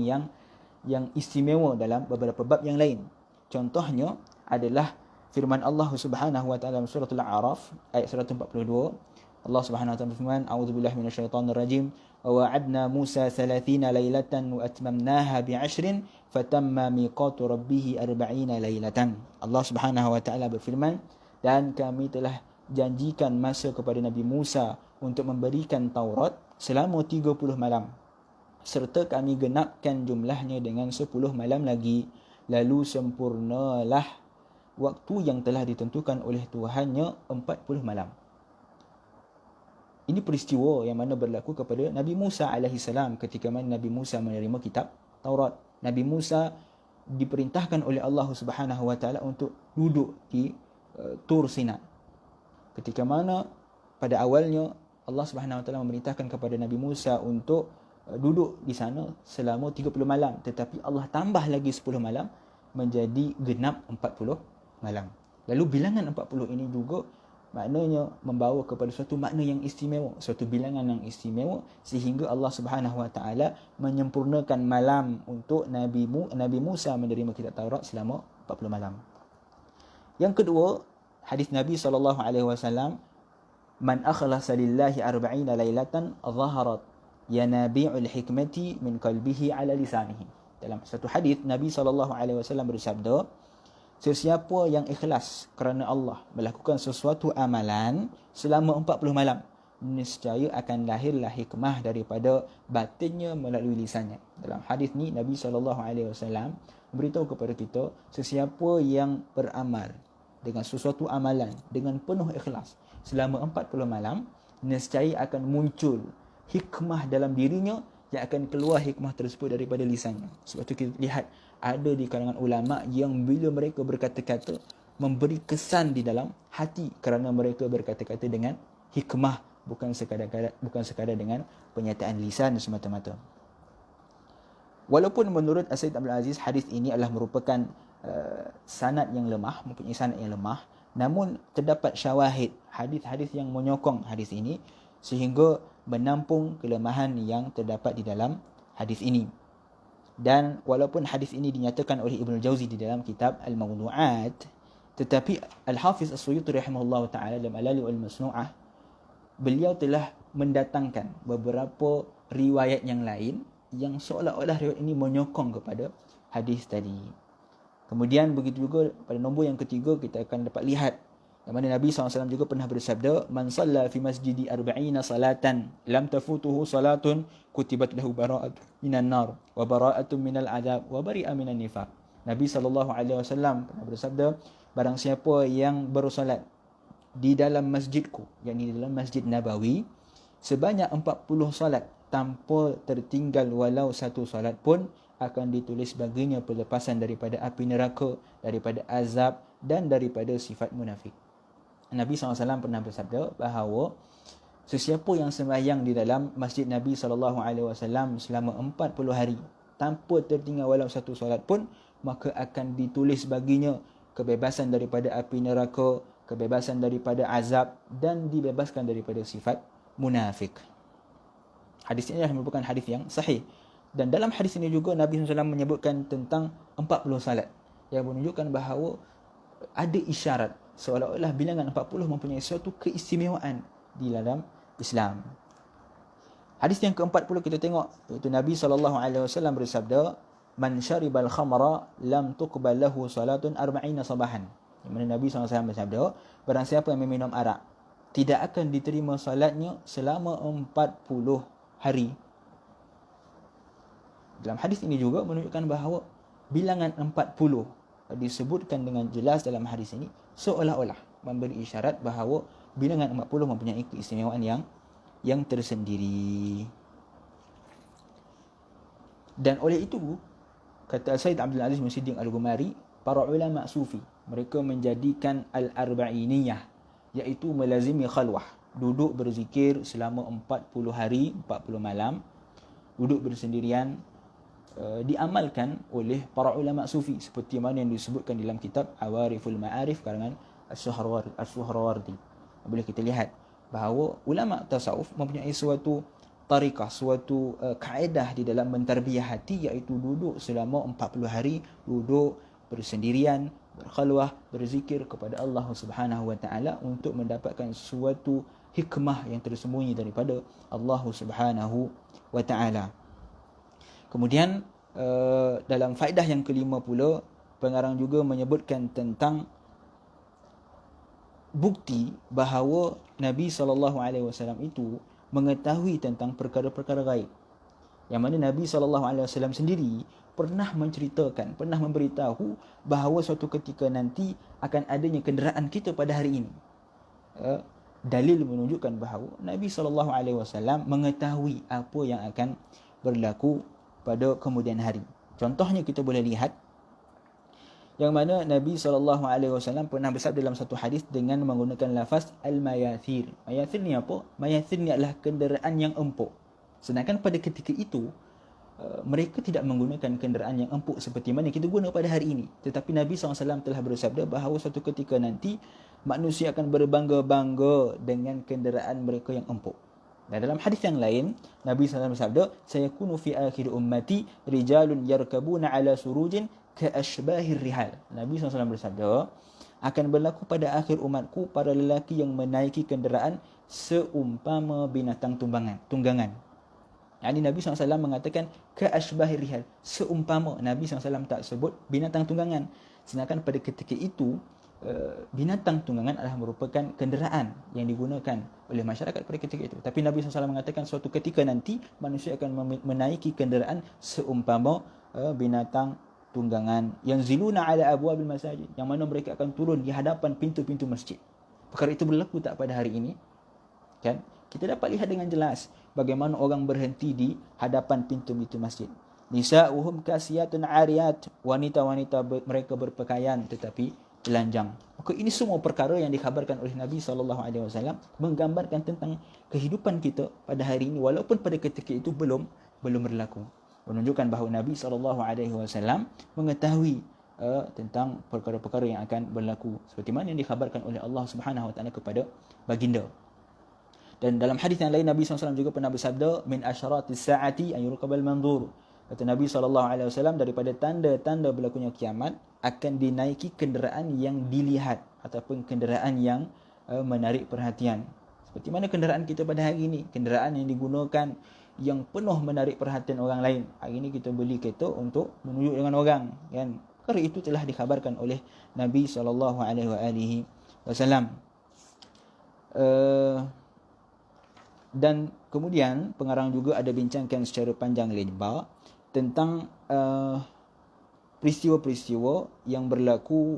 yang istimewa dalam beberapa bab yang lain. Contohnya adalah firman Allah Subhanahu wa taala dalam surah Al-A'raf ayat 142. Allah Subhanahu wa taala berfirman, a'udzubillahi minasyaitonir rajim, wa wa'adna Musa 30 lailatan wa atmamnaha bi'ashrin fatamma miqatu rabbih 40 lailatan. Allah Subhanahu wa taala berfirman, dan kami telah janjikan masa kepada Nabi Musa untuk memberikan Taurat selama 30 malam, serta kami genapkan jumlahnya dengan 10 malam lagi, lalu sempurnalah waktu yang telah ditentukan oleh Tuhannya 40 malam. Ini peristiwa yang mana berlaku kepada Nabi Musa AS ketika mana Nabi Musa menerima kitab Taurat. Nabi Musa diperintahkan oleh Allah Subhanahu wa taala untuk duduk di Tur Sina. Ketika mana pada awalnya Allah Subhanahu wa taala memerintahkan kepada Nabi Musa untuk duduk di sana selama 30 malam, tetapi Allah tambah lagi 10 malam menjadi genap 40 malam. Lalu bilangan 40 ini juga maknanya membawa kepada suatu makna yang istimewa, suatu bilangan yang istimewa, sehingga Allah Subhanahu wa taala menyempurnakan malam untuk Nabi Musa menerima kitab Taurat selama 40 malam. Yang kedua, hadis Nabi SAW, man akhlasa lillahi 40 lailatan zaharat yanabi'ul hikmati min qalbihi ala lisanihi. Dalam satu hadis Nabi SAW bersabda, sesiapa yang ikhlas kerana Allah melakukan sesuatu amalan selama 40 malam, nescaya akan lahirlah hikmah daripada batinnya melalui lisannya. Dalam hadis ni Nabi SAW beritahu kepada kita, sesiapa yang beramal dengan sesuatu amalan dengan penuh ikhlas selama 40 malam, nescaya akan muncul hikmah dalam dirinya yang akan keluar hikmah tersebut daripada lisannya. Sebab tu kita lihat ada di kalangan ulama yang bila mereka berkata-kata memberi kesan di dalam hati kerana mereka berkata-kata dengan hikmah, bukan sekadar dengan penyataan lisan semata-mata. Walaupun menurut Sayyid Abdul Aziz hadis ini adalah merupakan sanad yang lemah, mempunyai sanad yang lemah, namun terdapat syawahid, hadis-hadis yang menyokong hadis ini sehingga menampung kelemahan yang terdapat di dalam hadis ini. Dan walaupun hadis ini dinyatakan oleh Ibnu Jauzi di dalam kitab Al-Mawdu'at, tetapi Al-Hafiz As-Suyuti rahimahullah ta'ala dalam Al-Lali wal-Masnu'ah, beliau telah mendatangkan beberapa riwayat yang lain yang seolah-olah riwayat ini menyokong kepada hadis tadi. Kemudian begitu juga pada nombor yang ketiga kita akan dapat lihat yang mana Nabi SAW juga pernah bersabda, man salla fi masjidi 40 salatan lam tafutuhu salatun kutibat lahu bara'atun minan nar wa bara'atun minal adab wa bari'a minan nifaq. Nabi SAW pernah bersabda, barang siapa yang bersolat di dalam masjidku, yakni di dalam Masjid Nabawi, sebanyak 40 solat tanpa tertinggal walau satu solat pun, akan ditulis baginya pelepasan daripada api neraka, daripada azab dan daripada sifat munafik. Nabi SAW pernah bersabda bahawa sesiapa yang sembahyang di dalam Masjid Nabi SAW selama 40 hari tanpa tertinggal walau satu solat pun, maka akan ditulis baginya kebebasan daripada api neraka, kebebasan daripada azab dan dibebaskan daripada sifat munafik. Hadis ini adalah merupakan hadis yang sahih. Dan dalam hadis ini juga Nabi SAW menyebutkan tentang 40 salat yang menunjukkan bahawa ada isyarat seolah-olah bilangan 40 mempunyai suatu keistimewaan di dalam Islam. Hadis yang ke-40 kita tengok, iaitu Nabi SAW bersabda, man syaribal khamra lam tuqbal lahu salatun 40 sabahan. Yang mana Nabi SAW bersabda, barang siapa yang meminum arak, tidak akan diterima salatnya selama 40 hari. Dalam hadis ini juga menunjukkan bahawa bilangan 40 disebutkan dengan jelas dalam hadis ini seolah-olah memberi isyarat bahawa bilangan 40 mempunyai keistimewaan yang tersendiri. Dan oleh itu, kata Sayyid Abdul Aziz bin Siddiq Al-Ghumari, para ulama sufi mereka menjadikan al-arba'iniyah, iaitu melazimi khalwah, duduk berzikir selama 40 hari 40 malam, duduk bersendirian, diamalkan oleh para ulama sufi seperti mana yang disebutkan dalam kitab Awariful Ma'arif karangan As-Suhrawardi. Boleh kita lihat bahawa ulama tasawuf mempunyai suatu tarikah, suatu kaedah di dalam mentarbiyah hati, iaitu duduk selama 40 hari, duduk bersendirian, berkhalwah, berzikir kepada Allah Subhanahu wa taala untuk mendapatkan suatu hikmah yang tersembunyi daripada Allah Subhanahu wa taala. Kemudian dalam faedah yang kelima pula, pengarang juga menyebutkan tentang bukti bahawa Nabi SAW itu mengetahui tentang perkara-perkara gaib. Yang mana Nabi SAW sendiri pernah menceritakan, pernah memberitahu bahawa suatu ketika nanti akan adanya kenderaan kita pada hari ini. Dalil menunjukkan bahawa Nabi SAW mengetahui apa yang akan berlaku pada kemudian hari. Contohnya kita boleh lihat yang mana Nabi SAW pernah bersabda dalam satu hadis dengan menggunakan lafaz al-mayathir. Mayathir ni apa? Mayathir ni adalah kenderaan yang empuk. Sedangkan pada ketika itu, mereka tidak menggunakan kenderaan yang empuk seperti mana kita guna pada hari ini. Tetapi Nabi SAW telah bersabda bahawa suatu ketika nanti, manusia akan berbangga-bangga dengan kenderaan mereka yang empuk. Dan dalam hadis yang lain, Nabi SAW bersabda, sayakunu fi akhir ummati rijalun yarkabuna ala surujin ka'ashbahir rihal. Nabi SAW bersabda, akan berlaku pada akhir umatku para lelaki yang menaiki kenderaan seumpama binatang tunggangan. Yani Nabi SAW mengatakan ka'ashbahir rihal, seumpama. Nabi SAW tak sebut binatang tunggangan. Sedangkan pada ketika itu, binatang tunggangan adalah merupakan kenderaan yang digunakan oleh masyarakat pada ketika itu. Tapi Nabi SAW mengatakan suatu ketika nanti manusia akan menaiki kenderaan seumpama binatang tunggangan yang ziluna ala abwabil masajid, yang mana mereka akan turun di hadapan pintu-pintu masjid. Perkara itu berlaku tak pada hari ini? Kan? Kita dapat lihat dengan jelas bagaimana orang berhenti di hadapan pintu-pintu masjid. Nisa'uhum kasiyatun ariyat, wanita-wanita mereka berpakaian tetapi telanjang. Maka ini semua perkara yang dikhabarkan oleh Nabi SAW menggambarkan tentang kehidupan kita pada hari ini walaupun pada ketika itu belum berlaku. Menunjukkan bahawa Nabi SAW mengetahui tentang perkara-perkara yang akan berlaku seperti mana yang dikhabarkan oleh Allah Subhanahu Wa Taala kepada baginda. Dan dalam hadis yang lain Nabi SAW juga pernah bersabda, min asyaratis saati an yurqabal manzur. Kata Nabi SAW, daripada tanda-tanda berlakunya kiamat akan dinaiki kenderaan yang dilihat ataupun kenderaan yang menarik perhatian. Seperti mana kenderaan kita pada hari ini, kenderaan yang digunakan yang penuh menarik perhatian orang lain. Hari ini kita beli kereta untuk menuju dengan orang, kan? Perkara itu telah dikhabarkan oleh Nabi SAW. Dan kemudian pengarang juga ada bincangkan secara panjang lebar tentang peristiwa-peristiwa yang berlaku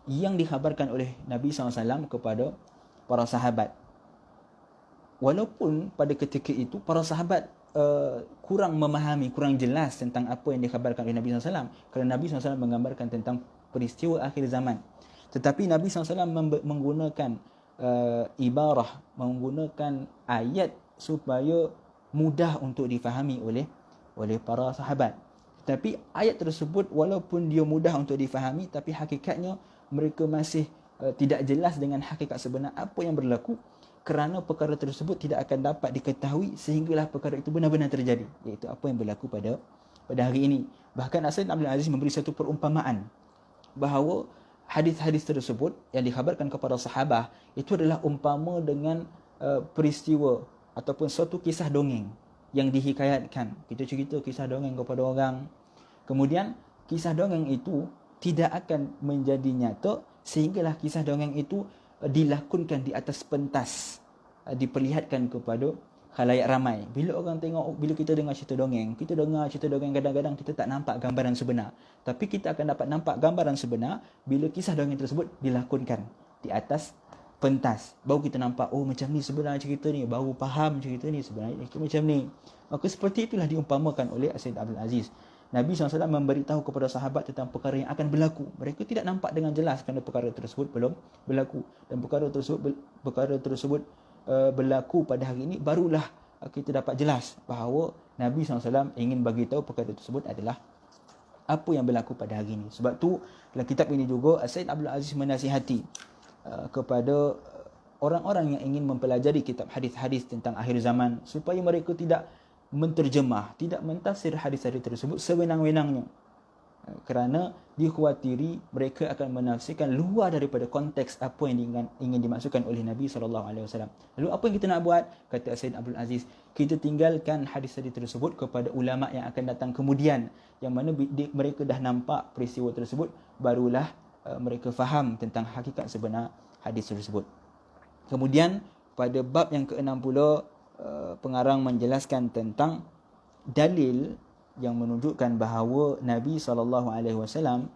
yang dikhabarkan oleh Nabi SAW kepada para sahabat. Walaupun pada ketika itu para sahabat kurang memahami, kurang jelas tentang apa yang dikhabarkan oleh Nabi SAW, kerana Nabi SAW menggambarkan tentang peristiwa akhir zaman. Tetapi Nabi SAW menggunakan ibarah, menggunakan ayat supaya mudah untuk difahami oleh para sahabat. Tapi ayat tersebut walaupun dia mudah untuk difahami, tapi hakikatnya mereka masih tidak jelas dengan hakikat sebenar apa yang berlaku, kerana perkara tersebut tidak akan dapat diketahui sehinggalah perkara itu benar-benar terjadi, iaitu apa yang berlaku pada hari ini. Bahkan Sayyidina Abdul Aziz memberi satu perumpamaan bahawa hadis-hadis tersebut yang dikhabarkan kepada sahabat itu adalah umpama dengan peristiwa ataupun suatu kisah dongeng yang dihikayatkan. Kita cerita kisah dongeng kepada orang, kemudian kisah dongeng itu tidak akan menjadi nyata sehinggalah kisah dongeng itu dilakonkan di atas pentas, diperlihatkan kepada khalayak ramai. Bila orang tengok, bila kita dengar cerita dongeng, kadang-kadang kita tak nampak gambaran sebenar. Tapi kita akan dapat nampak gambaran sebenar bila kisah dongeng tersebut dilakonkan di atas pentas. Baru kita nampak, oh macam ni sebenarnya cerita ni, baru faham cerita ni sebenarnya itu macam ni. Maka seperti itulah diumpamakan oleh Sayyid Abdul Aziz. Nabi SAW memberitahu kepada sahabat tentang perkara yang akan berlaku. Mereka tidak nampak dengan jelas kerana perkara tersebut belum berlaku. Dan perkara tersebut berlaku pada hari ini, barulah kita dapat jelas bahawa Nabi SAW ingin bagi tahu perkara tersebut adalah apa yang berlaku pada hari ini. Sebab tu dalam kitab ini juga Sayyid Abdul Aziz menasihati kepada orang-orang yang ingin mempelajari kitab hadis-hadis tentang akhir zaman supaya mereka tidak menterjemah, tidak mentafsir hadis-hadis tersebut sewenang-wenangnya, kerana dikhawatiri mereka akan menafsirkan luar daripada konteks apa yang ingin dimaksudkan oleh Nabi SAW. Lalu apa yang kita nak buat? Kata Sayyid Abdul Aziz, kita tinggalkan hadis-hadis tersebut kepada ulama yang akan datang kemudian, yang mana mereka dah nampak peristiwa tersebut, barulah mereka faham tentang hakikat sebenar hadis tersebut. Kemudian pada bab yang ke-60, pengarang menjelaskan tentang dalil yang menunjukkan bahawa Nabi SAW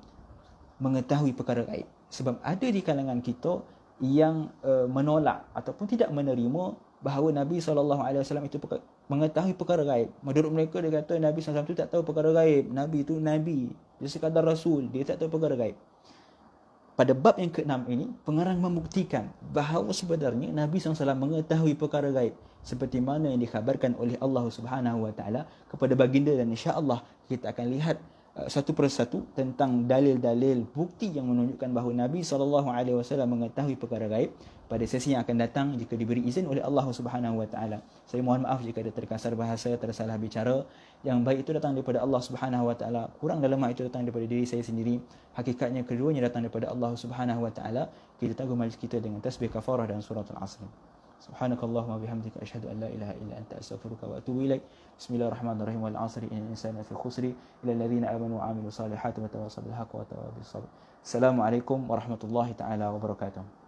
mengetahui perkara gaib. Sebab ada di kalangan kita yang menolak ataupun tidak menerima bahawa Nabi SAW itu mengetahui perkara gaib. Menurut mereka dia kata Nabi SAW tu tak tahu perkara gaib. Nabi tu Nabi, dia sekadar Rasul, dia tak tahu perkara gaib. Pada bab yang ke-6 ini, pengarang membuktikan bahawa sebenarnya Nabi SAW mengetahui perkara gaib seperti mana yang dikhabarkan oleh Allah Subhanahu Wa Taala kepada baginda, dan insya-Allah kita akan lihat satu persatu tentang dalil-dalil bukti yang menunjukkan bahawa Nabi SAW mengetahui perkara gaib pada sesi yang akan datang jika diberi izin oleh Allah Subhanahu Wa Taala. Saya mohon maaf jika ada terkasar bahasa, tersalah bicara. Yang baik itu datang daripada Allah Subhanahu Wa Taala, kurang dan lemah itu datang daripada diri saya sendiri. Hakikatnya keduanya datang daripada Allah Subhanahu Wa Taala. Kita tangguh majlis kita dengan tasbih kafarah dan surah Al-Asr. Subhanakallahumma bihamdika asyhadu an la ilaha illa anta astaghfiruka wa atubu ilaik. Bismillahirrahmanirrahim. Wal 'asri innal insana lafi khusri illa alladhina amanu wa 'amilus salihati wa tawassaw bil haqqi wa tawassaw bis sabr. Assalamualaikum warahmatullahi taala wabarakatuh.